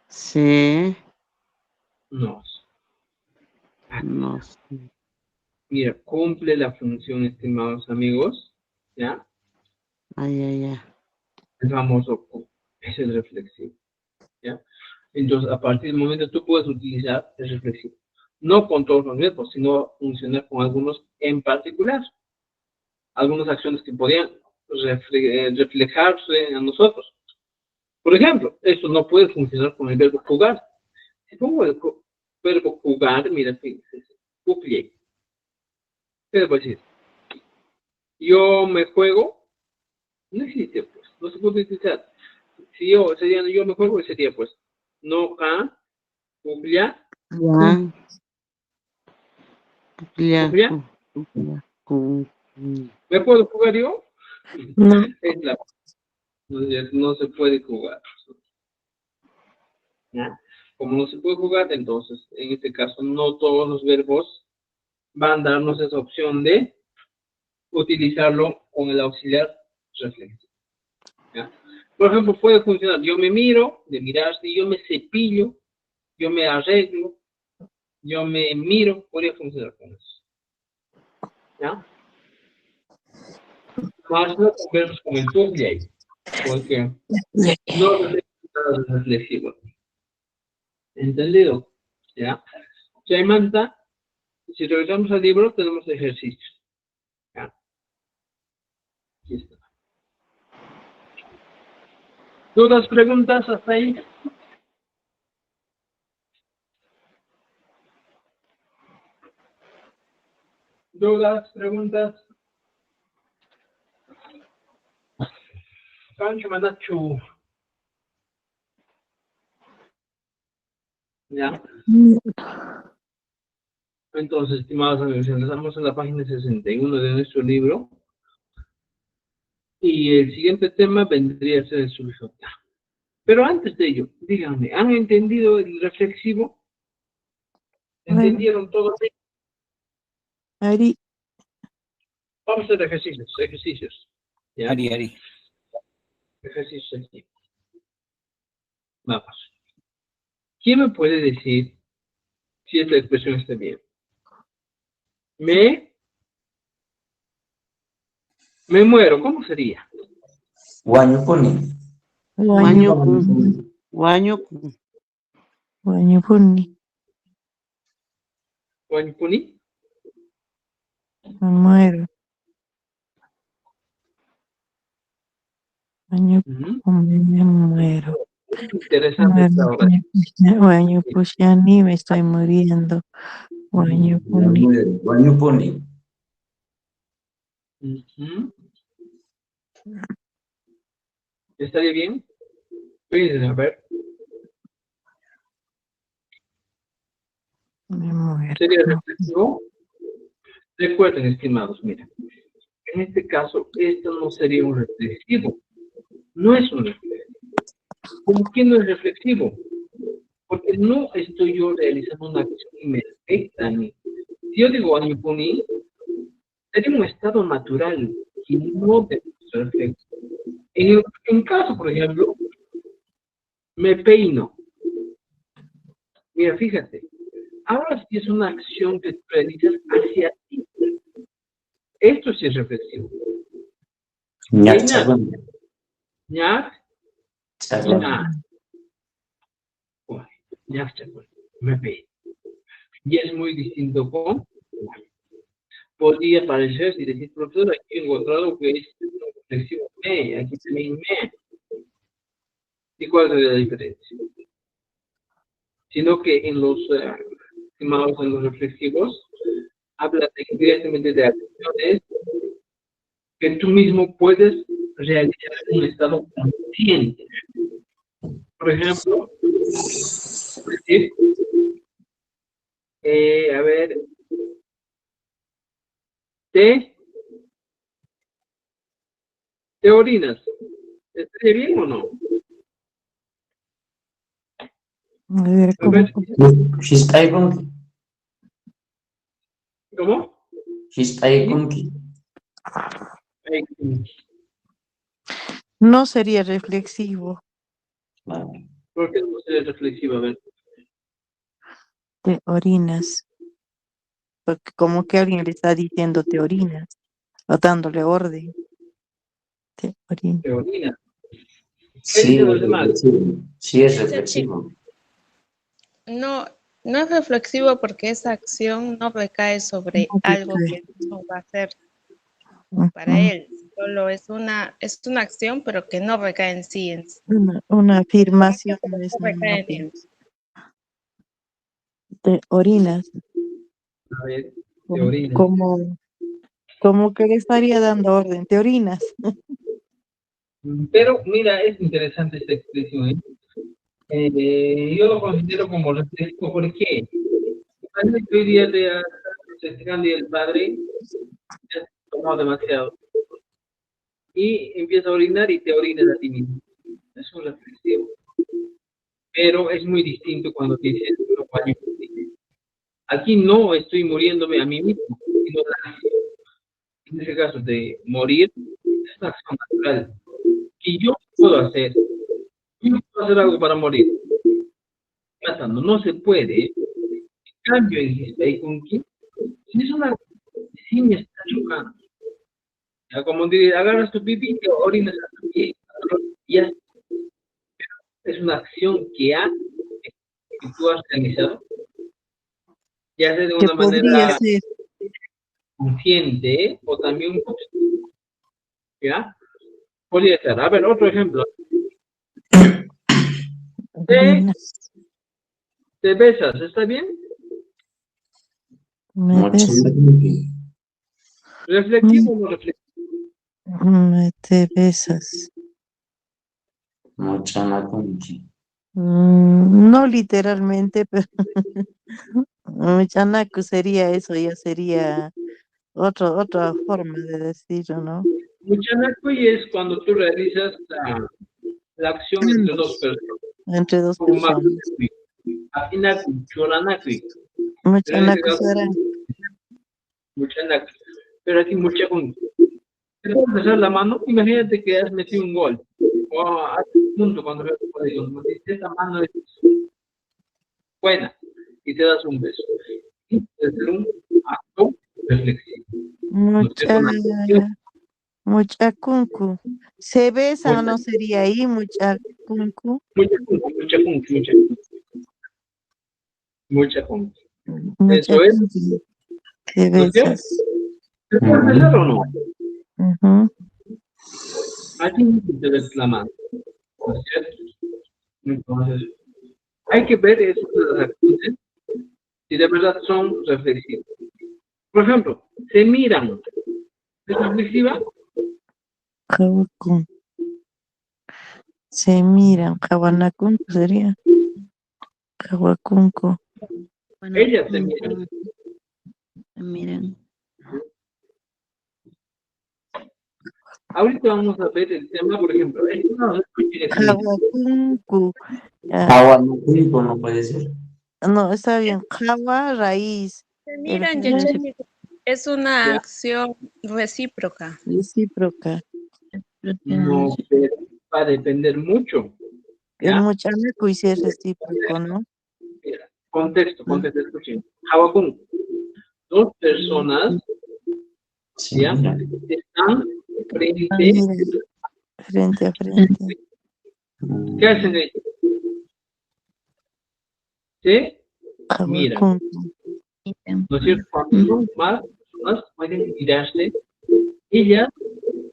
Se nos. nos. Mira, cumple la función, estimados amigos, ¿ya? Ay. El famoso cu, es el reflexivo, ¿ya? Entonces, a partir del momento tú puedes utilizar el reflexivo. No con todos los verbos, sino funcionar con algunos en particular. Algunas acciones que podían reflejarse en nosotros. Por ejemplo, esto no puede funcionar con el verbo jugar. Si pongo el verbo jugar, mira, fíjense, jugué. ¿Qué le puedo decir? Yo me juego, no existe, pues, no se puede utilizar. Si yo sería yo me juego, sería pues, no ha, juglia, juglia, ¿me puedo jugar yo? no, Es la, no se puede jugar. ¿Ya? Como no se puede jugar, entonces, en este caso, no todos los verbos van a darnos esa opción de utilizarlo con el auxiliar reflexivo. ¿Ya? Por ejemplo, puede funcionar, yo me miro, de mirarse, yo me cepillo, yo me arreglo, yo me miro, podría funcionar con eso. ¿Ya? Más no con verbos como el tú y ahí, porque no es reflexivo. ¿Entendido? ¿Ya? Si hay manta, si regresamos al libro, tenemos ejercicios. ¿Ya? Aquí está. ¿Dudas, preguntas hasta ahí? ¿Dudas, preguntas? Pancho Manachu. ¿Ya? Entonces, estimados amigos, empezamos en la página 61 de nuestro libro. Y el siguiente tema vendría a ser el sujeto. Pero antes de ello, díganme, ¿han entendido el reflexivo? ¿Entendieron todo? Ari, Vamos a hacer ejercicios. ¿Ya? Ari. Ejercicios aquí. Vamos. ¿Quién me puede decir si esta expresión está bien? Me muero, ¿cómo sería? Guanyupuni. Guanyupuni. Guanyupuni. Me muero. Me muero. Interesante esta hora. Guanyupushani, me estoy muriendo. Guanyupuni. Guanyupuni. ¿Estaría bien? Fíjense, a ver. Me muero. ¿Sería reflexivo? Recuerden, estimados, mira. En este caso, esto no sería un reflexivo. No es un reflexivo. ¿Por qué no es reflexivo? Porque no estoy yo realizando una acción y me afecta a mí. Si yo digo Guanyupuni, sería un estado natural y no de reflejo. En caso, por ejemplo, me peino. Mira, fíjate. Ahora sí es una acción que tú realizas hacia ti. Esto sí es reflexivo. Peinar. Ñac. Me peino. Y es muy distinto con. Podría parecer, si decís, profesor, aquí he encontrado que es reflexivo me, aquí también me. ¿Y cuál sería la diferencia? Sino que en los estimados, en los reflexivos, habla directamente de acciones que tú mismo puedes realizar en un estado consciente. Por ejemplo, decir, a ver, te orinas. ¿Estaría bien o no? A ver, A ver, Histaikonki. ¿cómo? Histaikonki. Ahí, no sería reflexivo. Vale. ¿por qué no sería reflexiva? A ver. Te orinas. Porque como que alguien le está diciendo te orinas, o dándole orden. Te orinas. Te orinas. ¿Qué Sí, dicen es los demás? reflexivo. Sí, es Ese reflexivo. No, no es reflexivo porque esa acción no recae sobre No te algo que cae. el mismo va a hacer para Ujú. él. Solo es una acción, pero que no recae en sí. Una afirmación Pero es no recae en él. te orinas. A ver, te Como, orinas. como que le estaría dando orden, te orinas. Pero mira, es interesante esta expresión, ¿eh? Yo lo considero como reflexivo. ¿Por qué? Imagínate que hoy día te has festejando y el padre te has tomado demasiado y empieza a orinar y te orinas a ti mismo. Es un reflexivo. Pero es muy distinto cuando te dices, "No, vaya". Aquí no estoy muriéndome a mí mismo, sino la acción. En ese caso de morir es una acción natural que yo puedo hacer. Yo puedo hacer algo para morir. Matando, no se puede. En cambio, en Histaikonki, si es una, sí me está chocando. Ya, como diría, agarras tu pipí y te orinas a tu pie. Ya es una acción que tú has realizado, ya sea de Que una podría manera ser. consciente o también un poco, ¿ya? Podría ser. A ver, otro ejemplo. Te, Orinas. te besas, ¿está bien? Me beso. Mochanakunki. ¿Reflexivo o no reflexivo? Te besas. Mochanakunki. No literalmente, pero chanaco sería eso, ya sería otra forma de decirlo, ¿no? Muchanakui es cuando tú realizas la acción entre dos Ambos, personas. entre dos Como personas. Afinakui, Choranakui. Pero en este Muchanaco caso, será. Muchanakui. Pero aquí Muchakun. Te puedes besar la mano, imagínate que has metido un gol. O a un punto cuando ves un gol, esta mano es buena y te das un beso. Y es un acto reflexivo. ¿No es cierto? Mucha, Una acción. muchacuncu. ¿Se besan o Mucha, no sería ahí muchacuncu? mucha kunki, mucha kunki, mucha kunki, mucha kunki. Eso es, Muchacuncu. Te ¿no es cierto? besas. ¿Se puede besar o no? Ujú. Aquí no te ves la mano, ¿no es cierto? Entonces, hay que ver esas acciones si de verdad son reflexivas. Por ejemplo, se miran. ¿Es reflexiva? Jawacun. Se miran. Jawanacuncu sería. Jawacuncu. Bueno, Ellas se miran. miren. Ahorita vamos a ver el tema, por ejemplo, esto no es que se miran. Jawacuncu. Aguanakunko no puede ser. No, está bien. Jawa, raíz. Se El miran, verbo Yachani, es una ¿Ya? acción recíproca. recíproca. No, pero va a depender mucho. El ¿Ya? muchanaco y si es recíproco, ¿no? Mira, contexto, escuchen. Jabacún, dos personas, Se ¿ya? mira. Están Ah, frente, mira, frente a frente. ¿qué hacen ellos? Se miran, Jawacuncu. ¿no es cierto? Cuando son más personas pueden mirarse, ellas,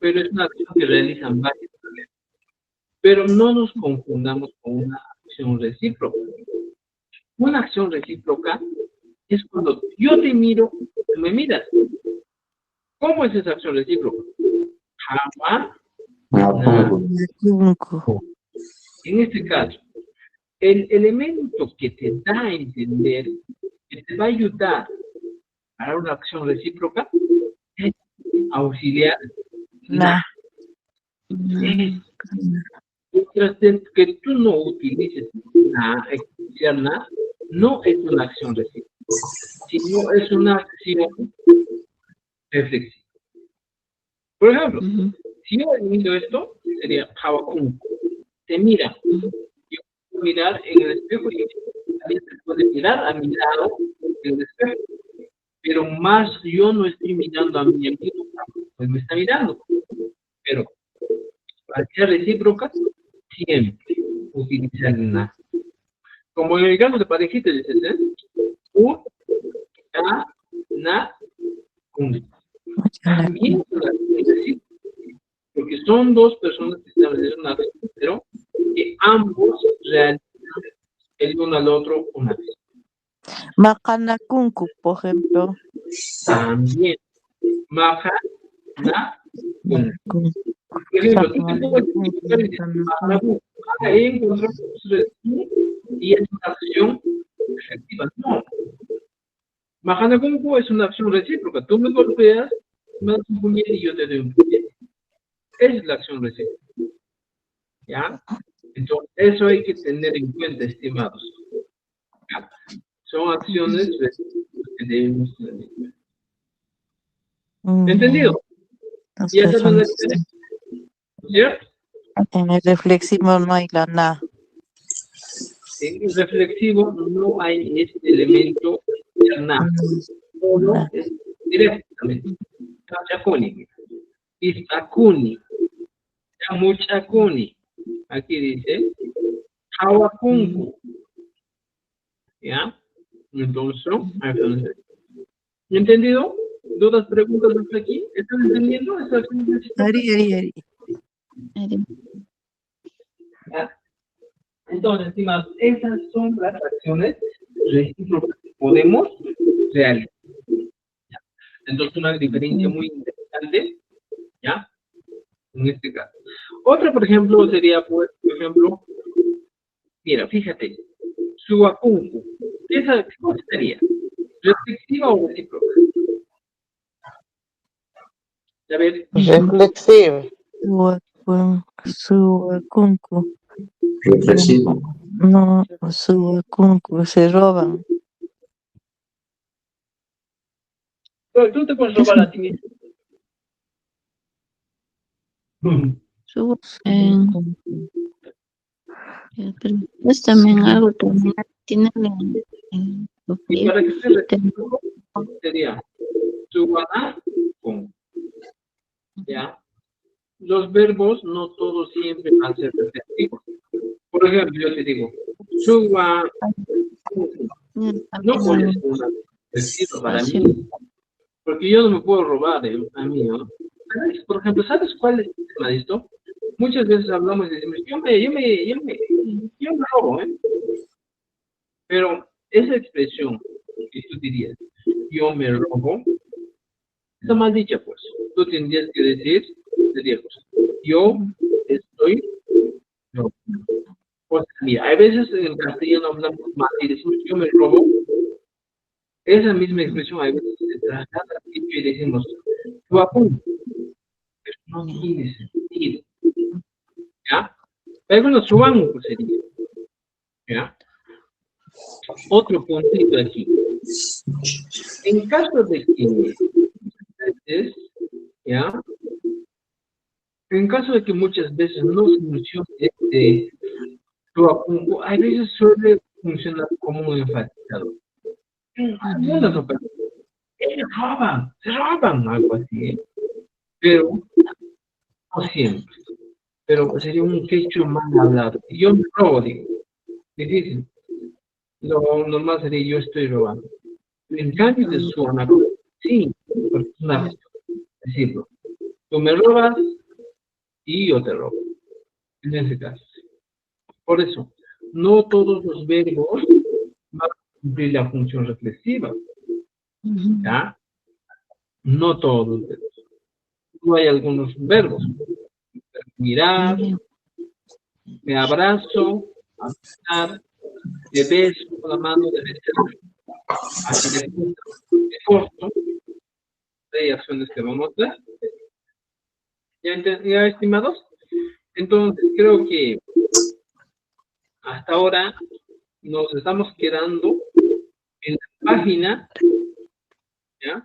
pero es una acción que realizan varias. Pero no nos confundamos con una acción recíproca. Una acción recíproca es cuando yo te miro, tú me miras. ¿Cómo es esa acción recíproca? Hawa, na. Kunku. En este caso, el elemento que te da a entender, que te va a ayudar a una acción recíproca, es auxiliar Na. Es- Mientras que tú no utilices auxiliar na, no es una acción recíproca, sino es una acción reflexiva. Por ejemplo, si yo elimino esto, sería Hawakun. Te mira. Yo puedo mirar en el espejo y también se puede mirar a mi lado en el espejo. Pero más yo no estoy mirando a mi amigo, pues me está mirando. Pero para ser recíproca, siempre utilizar na. Como en el caso de parejita, dices, un, a, na, un. También es decir, porque son dos personas que están realizando una acción, pero que ambos realizan el uno al otro una acción. Makanakunku, por ejemplo. También, maja, na, un. Kunku. Por ejemplo, tú te puedes equivocar y decir, ahí encontramos y es una acción efectiva. No. Majana Kunku es una acción recíproca. Tú me golpeas, me das un puñete y yo te doy un puñete. Esa es la acción recíproca. ¿Ya? Entonces, eso hay que tener en cuenta, estimados. ¿Ya? Son acciones recíprocas que debemos tener en cuenta. ¿Entendido? ¿Ya Entonces, sabes la diferencia? ¿Cierto? en el reflexivo no hay la na. En el reflexivo no hay este elemento na. Todo es directamente. Chaconi. Istakuni. Chamuchakuni. Aquí dice Hawakunku. ¿Ya? Entonces, ¿entendido? ¿Dudas, preguntas hasta aquí? ¿Están entendiendo esta acción? Ari. ¿Ya? Entonces, estimados, esas son las acciones recíprocas que podemos realizar. ¿Ya? Entonces, una diferencia muy interesante, ¿ya? En este caso. Otra, por ejemplo, sería, pues, por ejemplo, mira, fíjate, Suakunku. ¿Esa cómo sería? ¿Reflexiva o recíproca? A ver, Reflexiva. Suakunku. Reflexivo. No, Suakunku. Se roban. tú te puedes robar a ti mismo. Es también algo que tiene Y para que sea recíproco, sería Subana con. ¿Ya? Los verbos no todos siempre van a ser reflexivos. Por ejemplo, yo te digo, suba, no puede ser una reflexiva para mí, porque yo no me puedo robar a mí, ¿no? ¿Sabes? Por ejemplo, ¿sabes cuál es el tema de esto? Muchas veces hablamos y decimos, yo me robo, ¿eh? Pero esa expresión que tú dirías, yo me robo, está mal dicha, pues. Tú tendrías que decir, sería, pues, yo estoy robando. O sea, mira, hay veces en el castellano hablamos mal y decimos, yo me robo. Esa misma expresión hay veces se traslada y decimos, tú apuntas. Pero no tiene sentido. ¿Ya? Algunos suban, pues sería. ¿Ya? Otro puntito aquí. En caso de que ¿ya? En caso de que muchas veces no funcione hay veces suele funcionar como un enfatizador. Algunas ocasiones se roban, algo así, ¿eh? Pero no siempre. Pero sería un quechua mal hablado. Yo me robo, digo. Difícil. Lo normal sería yo estoy robando. En cambio de suena, sí, porque es una cuestión. Decirlo. Tú me robas y yo te robo. en ese caso. Por eso, no todos los verbos van a cumplir la función reflexiva, ¿ya? No todos los verbos. No hay algunos verbos. Mirar, me abrazo, abrazar, te beso con la mano, de besar. Así de corto, hay acciones que vamos a hacer. ¿Ya, estimados? Entonces, creo que hasta ahora nos estamos quedando en la página, ¿ya?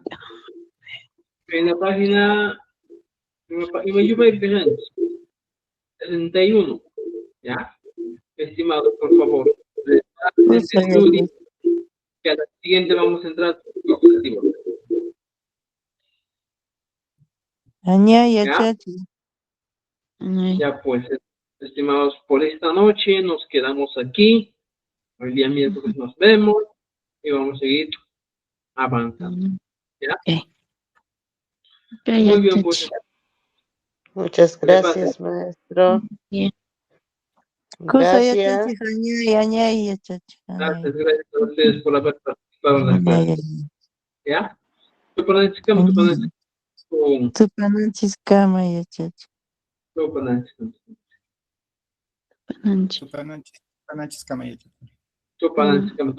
En la página, yo voy a empezar 61, ¿ya? Estimados, por favor, estudio, que a la siguiente vamos a entrar con objetivos. Añaya, ¿Ya? chachi. Ya pues, estimados, por esta noche nos quedamos aquí. El día miércoles nos vemos y vamos a seguir avanzando. ¿Ya? Muy bien, pues. Muchas gracias, maestro. Cosa ya Gracias. chachi, añaya, añaya, chachi. Gracias a ustedes por haber participado en la clase. ¿Ya? Tupananchikam. Tupananchiskama ya chachi. Pananchi. Tupananchis kama yetu. Tupananchikam.